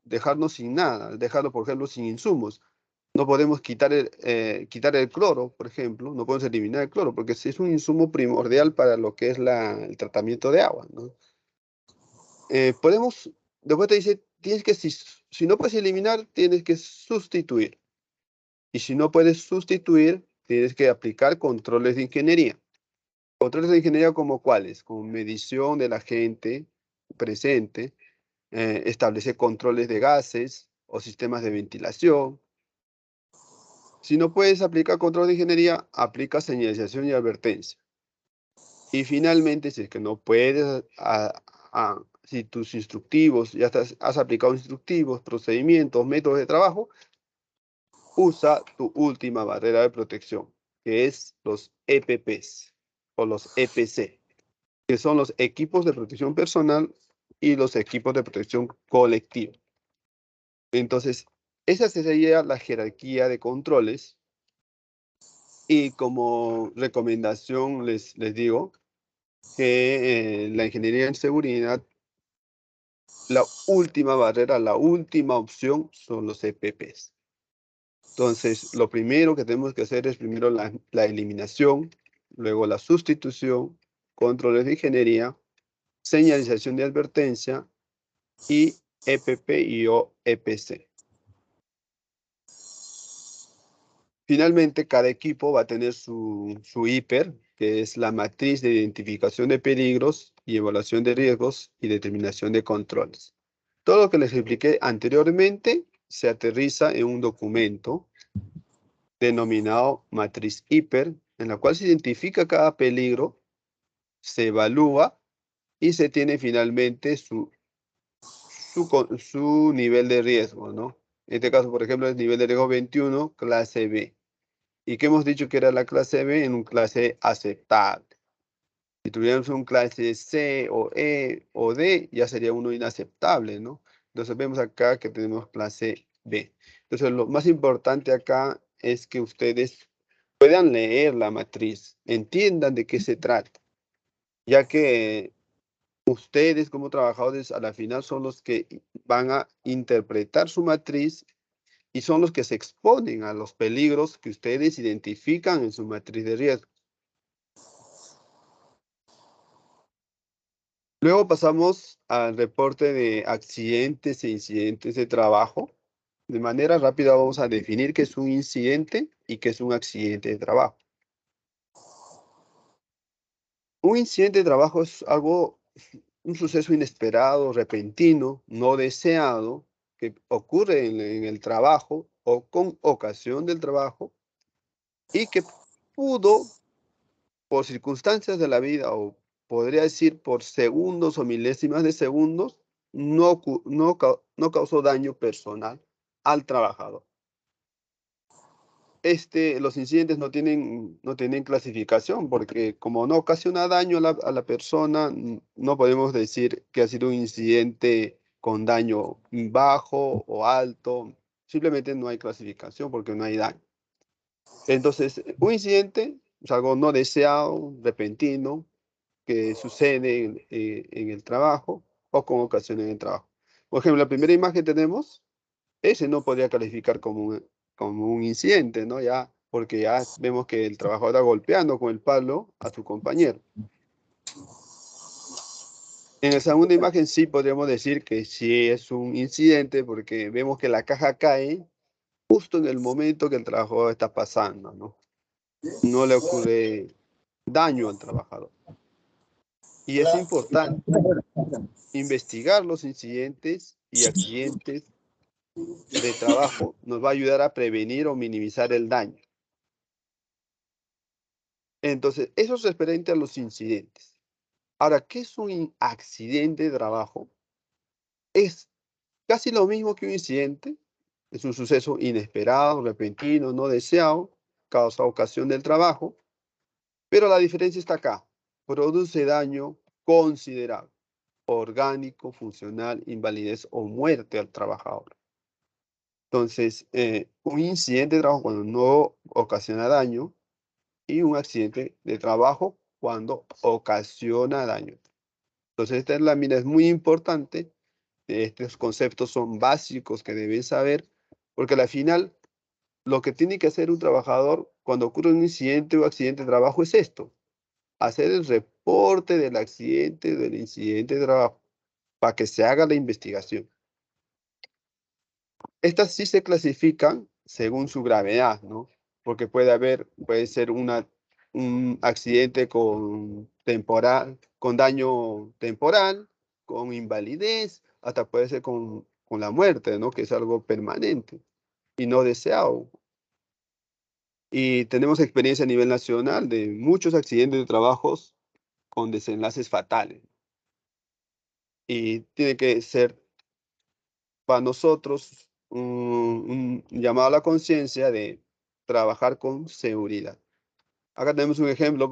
dejarnos sin nada, dejarlo, por ejemplo, sin insumos. No podemos quitar el cloro, por ejemplo, no podemos eliminar el cloro, porque es un insumo primordial para lo que es el tratamiento de agua, ¿no? Podemos, después te dice, si no puedes eliminar, tienes que sustituir. Y si no puedes sustituir, tienes que aplicar controles de ingeniería. Controles de ingeniería como cuáles, como medición del agente presente, establecer controles de gases o sistemas de ventilación. Si no puedes aplicar control de ingeniería, aplica señalización y advertencia. Y finalmente, si es que no puedes, si tus instructivos, has aplicado instructivos, procedimientos, métodos de trabajo, usa tu última barrera de protección, que es los EPPs o los EPC, que son los equipos de protección personal y los equipos de protección colectiva. Entonces, esa sería la jerarquía de controles. Y como recomendación les digo que la ingeniería en seguridad, la última barrera, la última opción son los EPPs. Entonces, lo primero que tenemos que hacer es primero la eliminación, luego la sustitución, controles de ingeniería, señalización de advertencia y EPP y o EPC. Finalmente, cada equipo va a tener su IPER, que es la matriz de identificación de peligros y evaluación de riesgos y determinación de controles. Todo lo que les expliqué anteriormente se aterriza en un documento denominado matriz IPER, en la cual se identifica cada peligro, se evalúa y se tiene finalmente su nivel de riesgo, ¿no? En este caso, por ejemplo, es nivel de riesgo 21, clase B. Y que hemos dicho que era la clase B en un clase aceptable. Si tuviéramos un clase C o E o D, ya sería uno inaceptable, ¿no? Entonces vemos acá que tenemos clase B. Entonces lo más importante acá es que ustedes puedan leer la matriz, entiendan de qué se trata, ya que ustedes como trabajadores a la final son los que van a interpretar su matriz y son los que se exponen a los peligros que ustedes identifican en su matriz de riesgo. Luego pasamos al reporte de accidentes e incidentes de trabajo. De manera rápida vamos a definir qué es un incidente y qué es un accidente de trabajo. Un incidente de trabajo es un suceso inesperado, repentino, no deseado, que ocurre en el trabajo o con ocasión del trabajo y que pudo, por circunstancias de la vida, o podría decir por segundos o milésimas de segundos, no causó daño personal al trabajador. Los incidentes no tienen clasificación, porque como no ocasiona daño a la persona, no podemos decir que ha sido un incidente con daño bajo o alto. Simplemente no hay clasificación porque no hay daño. Entonces, un incidente es algo no deseado, repentino, que sucede en el trabajo o con ocasión en el trabajo. Por ejemplo, la primera imagen tenemos, ese no podría calificar como un incidente, ¿no? Ya, porque ya vemos que el trabajador está golpeando con el palo a su compañero. En la segunda imagen sí podríamos decir que sí es un incidente porque vemos que la caja cae justo en el momento que el trabajador está pasando, ¿no? No le ocurre daño al trabajador. Y es importante investigar los incidentes y accidentes de trabajo, nos va a ayudar a prevenir o minimizar el daño. Entonces, eso es referente a los incidentes. Ahora, ¿qué es un accidente de trabajo? Es casi lo mismo que un incidente. Es un suceso inesperado, repentino, no deseado, causa ocasión del trabajo, pero la diferencia está acá. Produce daño considerable, orgánico, funcional, invalidez o muerte al trabajador. Entonces, un incidente de trabajo cuando no ocasiona daño y un accidente de trabajo cuando ocasiona daño. Entonces, esta lámina es muy importante. Estos conceptos son básicos que deben saber, porque al final lo que tiene que hacer un trabajador cuando ocurre un incidente o accidente de trabajo es esto: hacer el reporte del accidente, del incidente de trabajo, para que se haga la investigación. Estas sí se clasifican según su gravedad, ¿no? Porque puede ser un accidente con daño temporal, con invalidez, hasta puede ser con la muerte, ¿no? Que es algo permanente y no deseado. Y tenemos experiencia a nivel nacional de muchos accidentes de trabajos con desenlaces fatales. Y tiene que ser para nosotros un llamado a la conciencia de trabajar con seguridad. Acá tenemos un ejemplo,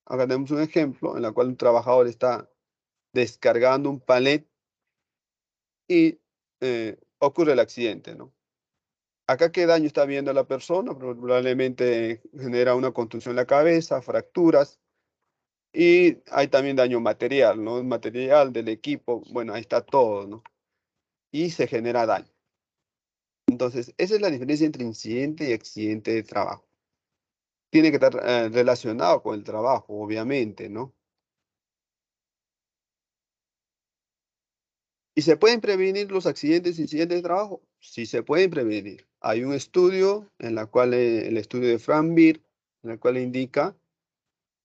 acá tenemos un ejemplo en el cual un trabajador está descargando un palet y ocurre el accidente, ¿no? Acá qué daño está viendo la persona, probablemente genera una contusión en la cabeza, fracturas y hay también daño material, ¿no? Material del equipo, bueno, ahí está todo, ¿no? Y se genera daño. Entonces, esa es la diferencia entre incidente y accidente de trabajo. Tiene que estar relacionado con el trabajo, obviamente, ¿no? ¿Y se pueden prevenir los accidentes e incidentes de trabajo? Sí se pueden prevenir. Hay un estudio en la cual, el estudio de Frank Beer, en el cual indica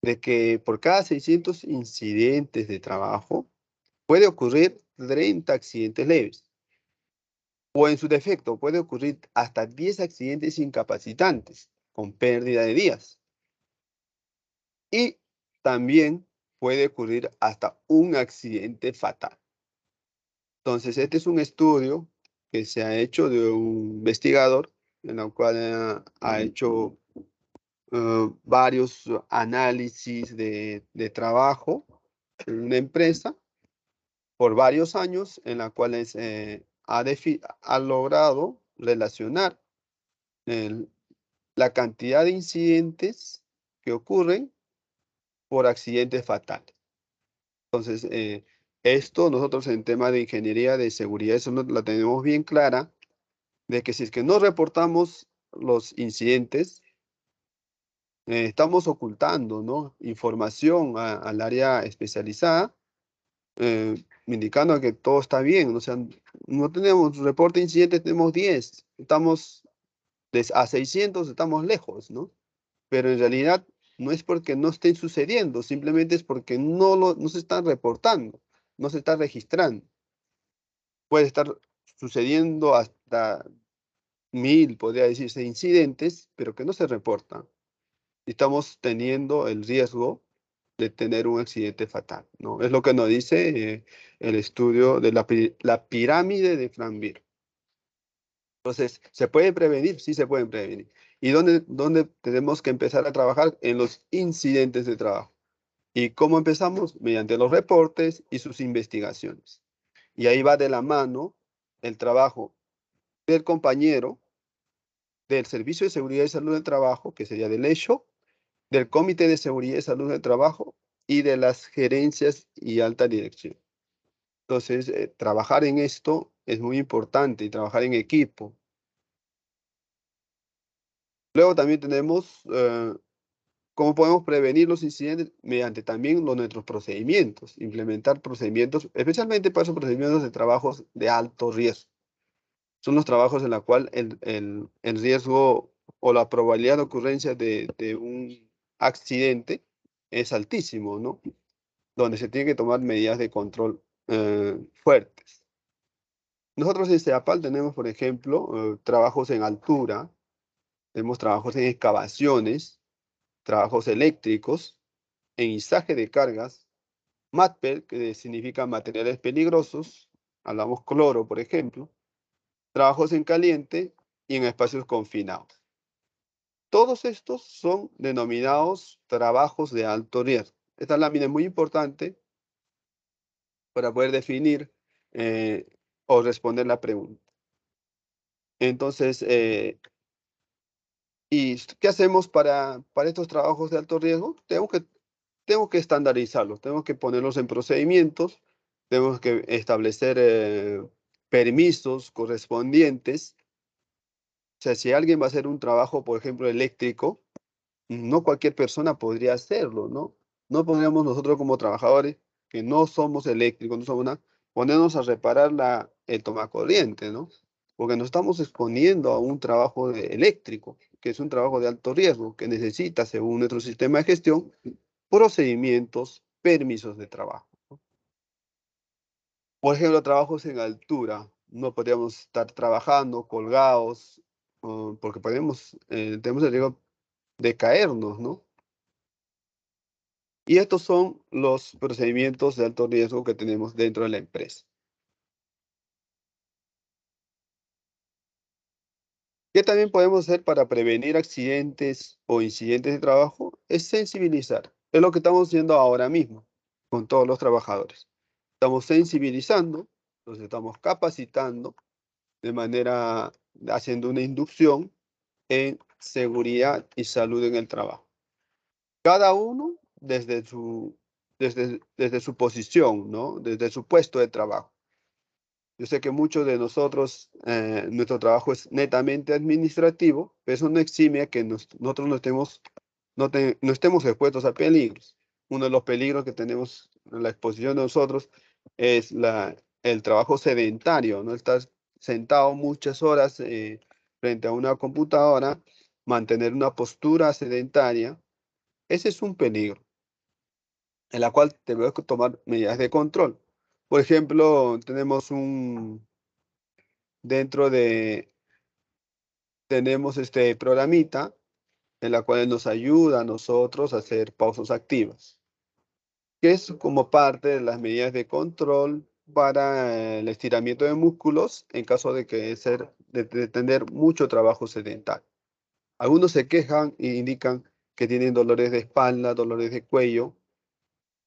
de que por cada 600 incidentes de trabajo puede ocurrir 30 accidentes leves. O en su defecto, puede ocurrir hasta 10 accidentes incapacitantes con pérdida de días. Y también puede ocurrir hasta un accidente fatal. Entonces, este es un estudio que se ha hecho de un investigador en el cual ha hecho varios análisis de trabajo en una empresa por varios años, en la cual ha logrado relacionar el- la cantidad de incidentes que ocurren por accidentes fatales. Entonces, esto nosotros en tema de ingeniería de seguridad, eso la tenemos bien clara, de que si es que no reportamos los incidentes, estamos ocultando, ¿no? Información al área especializada, indicando que todo está bien. O sea, no tenemos reporte de incidentes, tenemos 10. Estamos a 600, estamos lejos, ¿no? Pero en realidad no es porque no estén sucediendo, simplemente es porque no se están reportando, no se está registrando. Puede estar sucediendo hasta 1000, podría decirse, incidentes, pero que no se reportan. Estamos teniendo el riesgo de tener un accidente fatal, ¿no? Es lo que nos dice el estudio de la pirámide de Frank. Entonces, ¿se puede prevenir? Sí se pueden prevenir. ¿Y dónde tenemos que empezar a trabajar? En los incidentes de trabajo. ¿Y cómo empezamos? Mediante los reportes y sus investigaciones. Y ahí va de la mano el trabajo del compañero, del Servicio de Seguridad y Salud del Trabajo, que sería del hecho, del Comité de Seguridad y Salud del Trabajo y de las gerencias y alta dirección. Entonces, trabajar en esto es muy importante y trabajar en equipo. Luego también tenemos cómo podemos prevenir los incidentes mediante también nuestros procedimientos, implementar procedimientos, especialmente para esos procedimientos de trabajos de alto riesgo. Son los trabajos en los cuales el riesgo o la probabilidad de ocurrencia de un accidente es altísimo, ¿no? Donde se tiene que tomar medidas de control fuertes. Nosotros en CEAPAL tenemos, por ejemplo, trabajos en altura, tenemos trabajos en excavaciones, trabajos eléctricos, en izaje de cargas, MATPEL, que significa materiales peligrosos, hablamos cloro, por ejemplo, trabajos en caliente y en espacios confinados. Todos estos son denominados trabajos de alto riesgo. Esta lámina es muy importante para poder definir eh, o responder la pregunta. Entonces, ¿y qué hacemos para estos trabajos de alto riesgo? Tenemos que estandarizarlos, tenemos que ponerlos en procedimientos, tenemos que establecer permisos correspondientes. O sea, si alguien va a hacer un trabajo, por ejemplo, eléctrico, no cualquier persona podría hacerlo, ¿no? No podríamos nosotros como trabajadores, que no somos eléctricos, no somos nada, ponernos a reparar el tomacorriente, ¿no? Porque nos estamos exponiendo a un trabajo eléctrico, que es un trabajo de alto riesgo, que necesita, según nuestro sistema de gestión, procedimientos, permisos de trabajo. Por ejemplo, trabajos en altura. No podríamos estar trabajando colgados, porque tenemos el riesgo de caernos, ¿no? Y estos son los procedimientos de alto riesgo que tenemos dentro de la empresa. ¿Qué también podemos hacer para prevenir accidentes o incidentes de trabajo? Es sensibilizar. Es lo que estamos haciendo ahora mismo con todos los trabajadores. Estamos sensibilizando, los estamos capacitando de manera, haciendo una inducción en seguridad y salud en el trabajo. Cada uno desde su posición, ¿no? Desde su puesto de trabajo. Yo sé que muchos de nosotros, nuestro trabajo es netamente administrativo, pero eso no exime a que nosotros no estemos expuestos a peligros. Uno de los peligros que tenemos en la exposición de nosotros es el trabajo sedentario, no estar sentado muchas horas frente a una computadora, mantener una postura sedentaria. Ese es un peligro en la cual tenemos que tomar medidas de control. Por ejemplo, dentro de, tenemos este programita en la cual nos ayuda a nosotros a hacer pausas activas, que es como parte de las medidas de control para el estiramiento de músculos en caso de tener mucho trabajo sedentario. Algunos se quejan e indican que tienen dolores de espalda, dolores de cuello,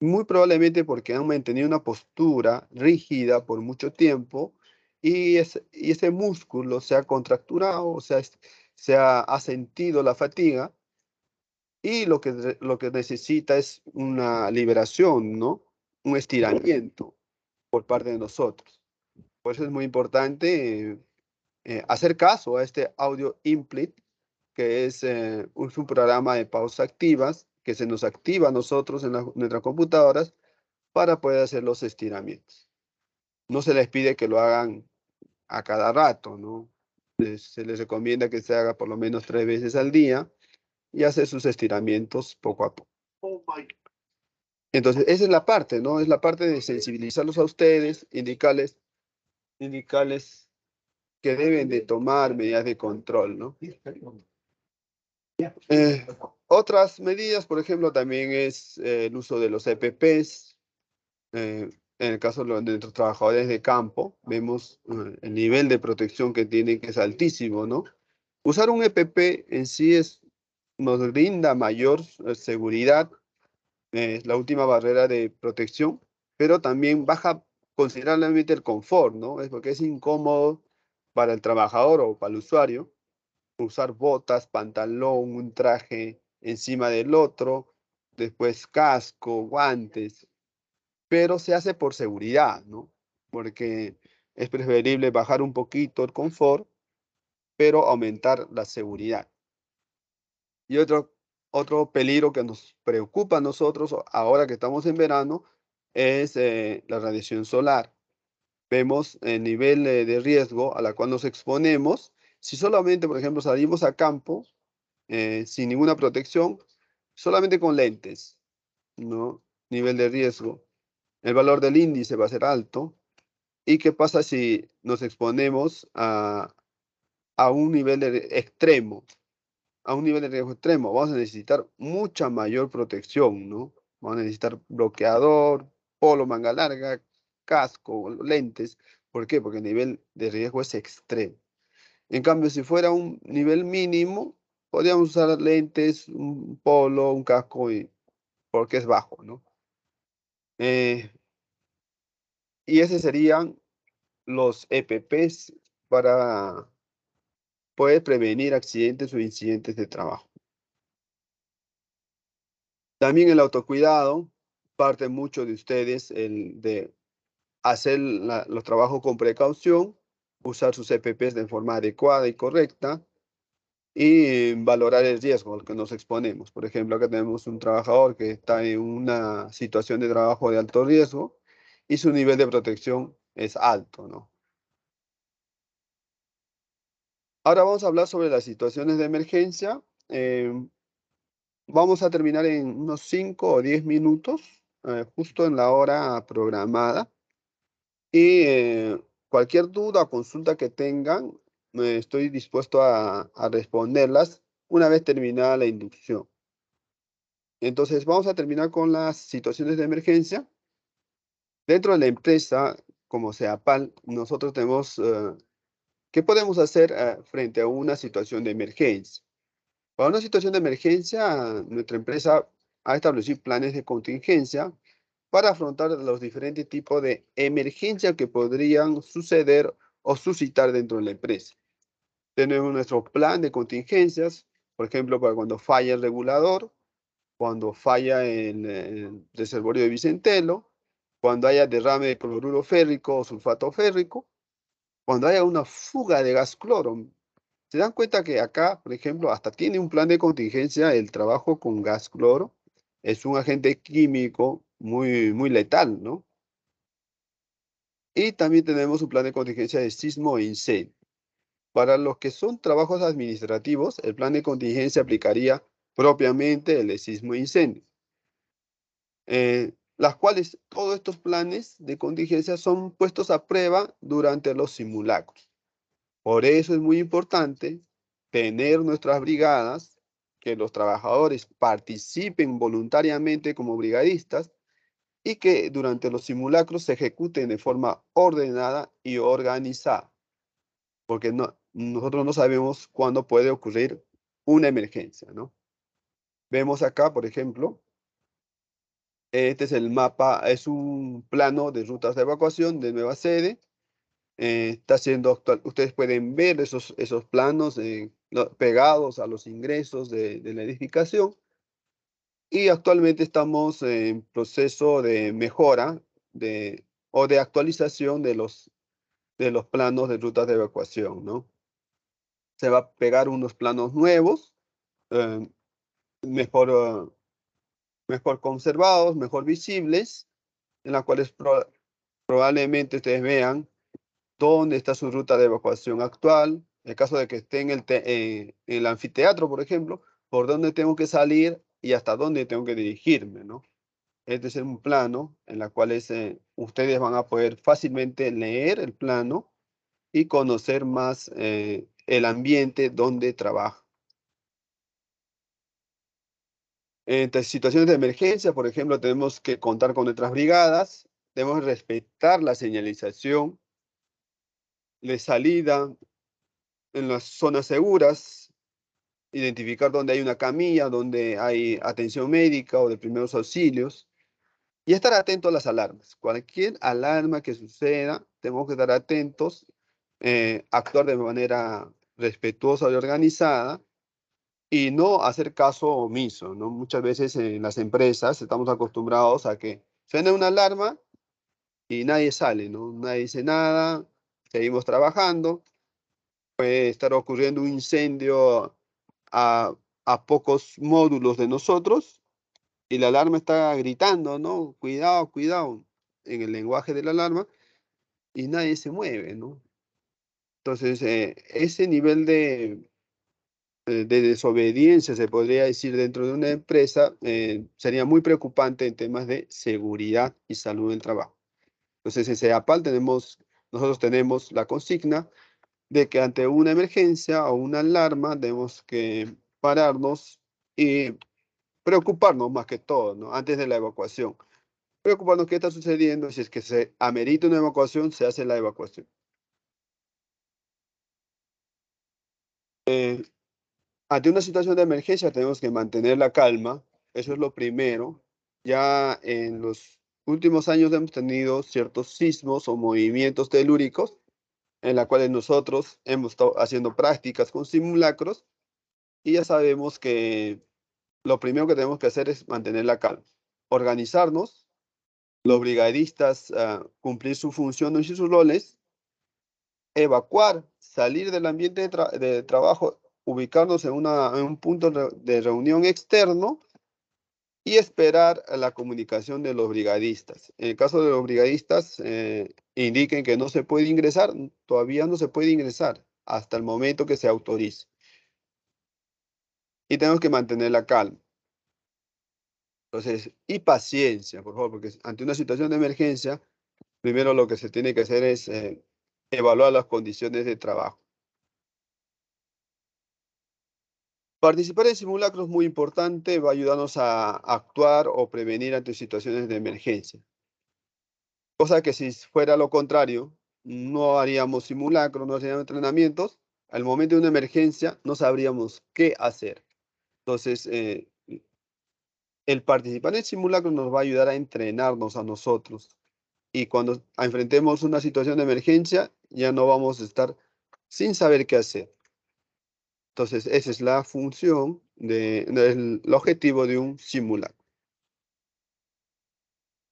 muy probablemente porque han mantenido una postura rígida por mucho tiempo y ese músculo se ha contracturado, ha sentido la fatiga y lo que necesita es una liberación, ¿no? Un estiramiento por parte de nosotros. Por eso es muy importante hacer caso a este audio input, que es un programa de pausas activas que se nos activa a nosotros en nuestras computadoras para poder hacer los estiramientos. No se les pide que lo hagan a cada rato, ¿no? Se les recomienda que se haga por lo menos 3 veces al día y hacer sus estiramientos poco a poco. Entonces, esa es la parte, ¿no? Es la parte de sensibilizarlos a ustedes, indicarles que deben de tomar medidas de control, ¿no? Eh, Otras medidas, por ejemplo, también es el uso de los EPPs. En el caso de nuestros trabajadores de campo, vemos el nivel de protección que tienen, que es altísimo, ¿no? Usar un EPP en sí nos brinda mayor seguridad, es la última barrera de protección, pero también baja considerablemente el confort, ¿no? Es porque es incómodo para el trabajador o para el usuario usar botas, pantalón, un traje encima del otro, después casco, guantes, pero se hace por seguridad, ¿no? Porque es preferible bajar un poquito el confort, pero aumentar la seguridad. Y otro peligro que nos preocupa a nosotros ahora que estamos en verano es la radiación solar. Vemos el nivel de riesgo a la cual nos exponemos. Si solamente, por ejemplo, salimos a campo sin ninguna protección, solamente con lentes, ¿no? Nivel de riesgo. El valor del índice va a ser alto. ¿Y qué pasa si nos exponemos a un nivel extremo, a un nivel de riesgo extremo? Vamos a necesitar mucha mayor protección, ¿no? Vamos a necesitar bloqueador, polo, manga larga, casco, lentes. ¿Por qué? Porque el nivel de riesgo es extremo. En cambio, si fuera un nivel mínimo, podríamos usar lentes, un polo, un casco, porque es bajo, ¿no? Eh, y ese serían los EPPs para puede prevenir accidentes o incidentes de trabajo. También el autocuidado, parte mucho de ustedes el de hacer los trabajos con precaución, usar sus EPPs de forma adecuada y correcta y valorar el riesgo al que nos exponemos. Por ejemplo, acá tenemos un trabajador que está en una situación de trabajo de alto riesgo y su nivel de protección es alto, ¿no? Ahora vamos a hablar sobre las situaciones de emergencia. Vamos a terminar en unos 5 o 10 minutos, justo en la hora programada. Y cualquier duda o consulta que tengan, estoy dispuesto a responderlas una vez terminada la inducción. Entonces, vamos a terminar con las situaciones de emergencia. Dentro de la empresa, como SEAPAL, nosotros tenemos, ¿qué podemos hacer frente a una situación de emergencia? Para una situación de emergencia, nuestra empresa ha establecido planes de contingencia para afrontar los diferentes tipos de emergencias que podrían suceder o suscitar dentro de la empresa. Tenemos nuestro plan de contingencias, por ejemplo, para cuando falla el regulador, cuando falla el reservorio de Vicentelo, cuando haya derrame de cloruro férrico o sulfato férrico, cuando haya una fuga de gas cloro. Se dan cuenta que acá, por ejemplo, hasta tiene un plan de contingencia el trabajo con gas cloro. Es un agente químico muy, muy letal, ¿no? Y también tenemos un plan de contingencia de sismo e incendio. Para los que son trabajos administrativos, el plan de contingencia aplicaría propiamente el de sismo e incendio, las cuales todos estos planes de contingencia son puestos a prueba durante los simulacros. Por eso es muy importante tener nuestras brigadas, que los trabajadores participen voluntariamente como brigadistas y que durante los simulacros se ejecuten de forma ordenada y organizada, porque nosotros no sabemos cuándo puede ocurrir una emergencia, ¿no? Vemos acá, por ejemplo, este es el mapa, es un plano de rutas de evacuación de nueva sede. Está siendo actual. Ustedes pueden ver esos planos pegados a los ingresos de la edificación. Y actualmente estamos en proceso de mejora o de actualización de los planos de rutas de evacuación, ¿no? Se va a pegar unos planos nuevos, eh, mejor, mejor conservados, mejor visibles, en las cuales probablemente ustedes vean dónde está su ruta de evacuación actual. En el caso de que esté en el anfiteatro, por ejemplo, por dónde tengo que salir y hasta dónde tengo que dirigirme, ¿no? Este es un plano en el cual ustedes van a poder fácilmente leer el plano y conocer más el ambiente donde trabaja. En situaciones de emergencia, por ejemplo, tenemos que contar con nuestras brigadas, debemos respetar la señalización de salida en las zonas seguras, identificar dónde hay una camilla, dónde hay atención médica o de primeros auxilios y estar atentos a las alarmas. Cualquier alarma que suceda, tenemos que estar atentos, actuar de manera respetuosa y organizada y no hacer caso omiso, ¿no? Muchas veces en las empresas estamos acostumbrados a que suene una alarma y nadie sale, ¿no? Nadie dice nada, seguimos trabajando, puede estar ocurriendo un incendio a, a pocos módulos de nosotros y la alarma está gritando, ¿no? Cuidado, cuidado, en el lenguaje de la alarma y nadie se mueve, ¿no? Entonces, ese nivel de desobediencia, se podría decir, dentro de una empresa, sería muy preocupante en temas de seguridad y salud del trabajo. Entonces, en CEAPAL nosotros tenemos la consigna de que ante una emergencia o una alarma debemos que pararnos y preocuparnos más que todo, ¿no? Antes de la evacuación. Preocuparnos qué está sucediendo, si es que se amerita una evacuación, se hace la evacuación. Ante una situación de emergencia tenemos que mantener la calma, eso es lo primero. Ya en los últimos años hemos tenido ciertos sismos o movimientos telúricos en la cuales nosotros hemos estado haciendo prácticas con simulacros y ya sabemos que lo primero que tenemos que hacer es mantener la calma, organizarnos, los brigadistas cumplir su función y sus roles, evacuar, salir del ambiente de trabajo, ubicarnos en un punto de reunión externo y esperar a la comunicación de los brigadistas. En el caso de los brigadistas, indiquen que no se puede ingresar, todavía no se puede ingresar hasta el momento que se autorice. Y tenemos que mantener la calma. Entonces, y paciencia, por favor, porque ante una situación de emergencia, primero lo que se tiene que hacer es evaluar las condiciones de trabajo. Participar en simulacros es muy importante, va a ayudarnos a actuar o prevenir ante situaciones de emergencia. Cosa que si fuera lo contrario, no haríamos simulacros, no haríamos entrenamientos. Al momento de una emergencia, no sabríamos qué hacer. Entonces, el participar en simulacros nos va a ayudar a entrenarnos a nosotros. Y cuando enfrentemos una situación de emergencia, ya no vamos a estar sin saber qué hacer. Entonces, esa es la función el objetivo de un simulacro.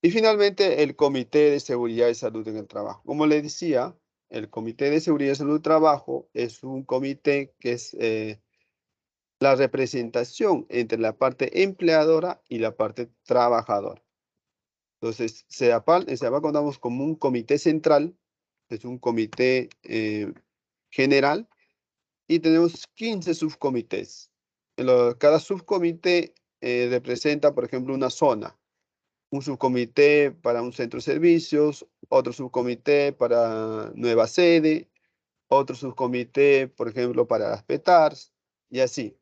Y finalmente, el Comité de Seguridad y Salud en el Trabajo. Como les decía, el Comité de Seguridad y Salud del Trabajo es un comité que es la representación entre la parte empleadora y la parte trabajadora. Entonces, en SEDAPAL contamos como un comité central, es un comité general, y tenemos 15 subcomités. Cada subcomité representa, por ejemplo, una zona. Un subcomité para un centro de servicios, otro subcomité para nueva sede, otro subcomité, por ejemplo, para las PETARS, y así.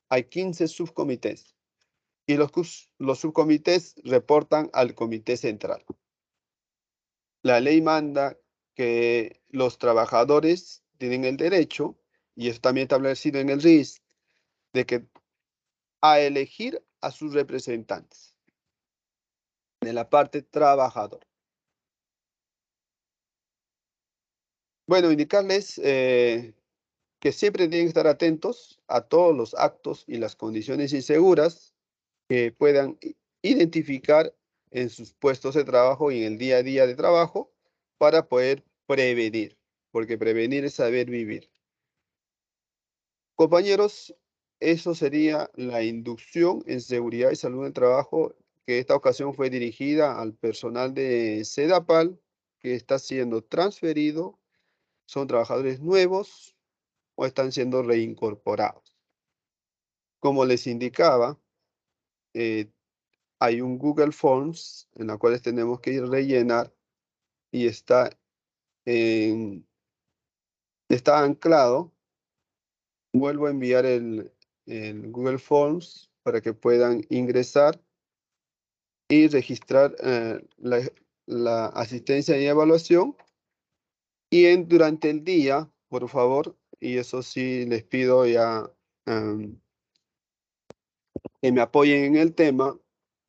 Hay 15 subcomités. Y los subcomités reportan al comité central. La ley manda que los trabajadores tienen el derecho, y eso también está establecido en el RIS, de que a elegir a sus representantes de la parte trabajadora. Bueno, indicarles que siempre tienen que estar atentos a todos los actos y las condiciones inseguras que puedan identificar en sus puestos de trabajo y en el día a día de trabajo para poder prevenir, porque prevenir es saber vivir. Compañeros, eso sería la inducción en seguridad y salud del trabajo, que esta ocasión fue dirigida al personal de SEDAPAL, que está siendo transferido, son trabajadores nuevos o están siendo reincorporados. Como les indicaba, eh, hay un Google Forms en la cual tenemos que ir rellenar y está anclado. Vuelvo a enviar el Google Forms para que puedan ingresar y registrar la asistencia y evaluación. Y durante el día, por favor, y eso sí les pido ya que me apoyen en el tema,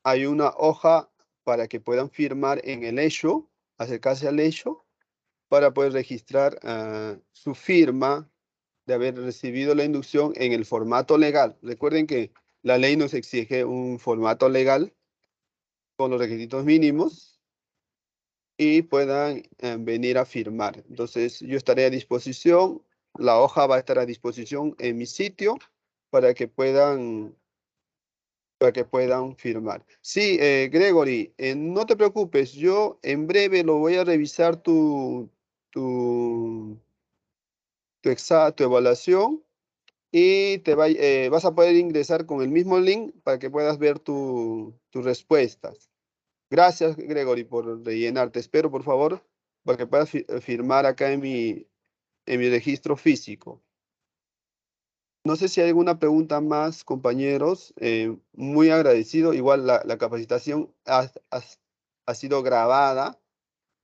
hay una hoja para que puedan firmar en el hecho, acercarse al hecho, para poder registrar su firma de haber recibido la inducción en el formato legal. Recuerden que la ley nos exige un formato legal con los requisitos mínimos y puedan venir a firmar. Entonces, yo estaré a disposición, la hoja va a estar a disposición en mi sitio para que puedan firmar. Sí, Gregory, no te preocupes, yo en breve lo voy a revisar tu, tu evaluación y vas a poder ingresar con el mismo link para que puedas ver tus respuestas. Gracias, Gregory, por rellenar. Te espero, por favor, para que puedas firmar acá en mi registro físico. No sé si hay alguna pregunta más, compañeros. Muy agradecido. Igual la capacitación ha sido grabada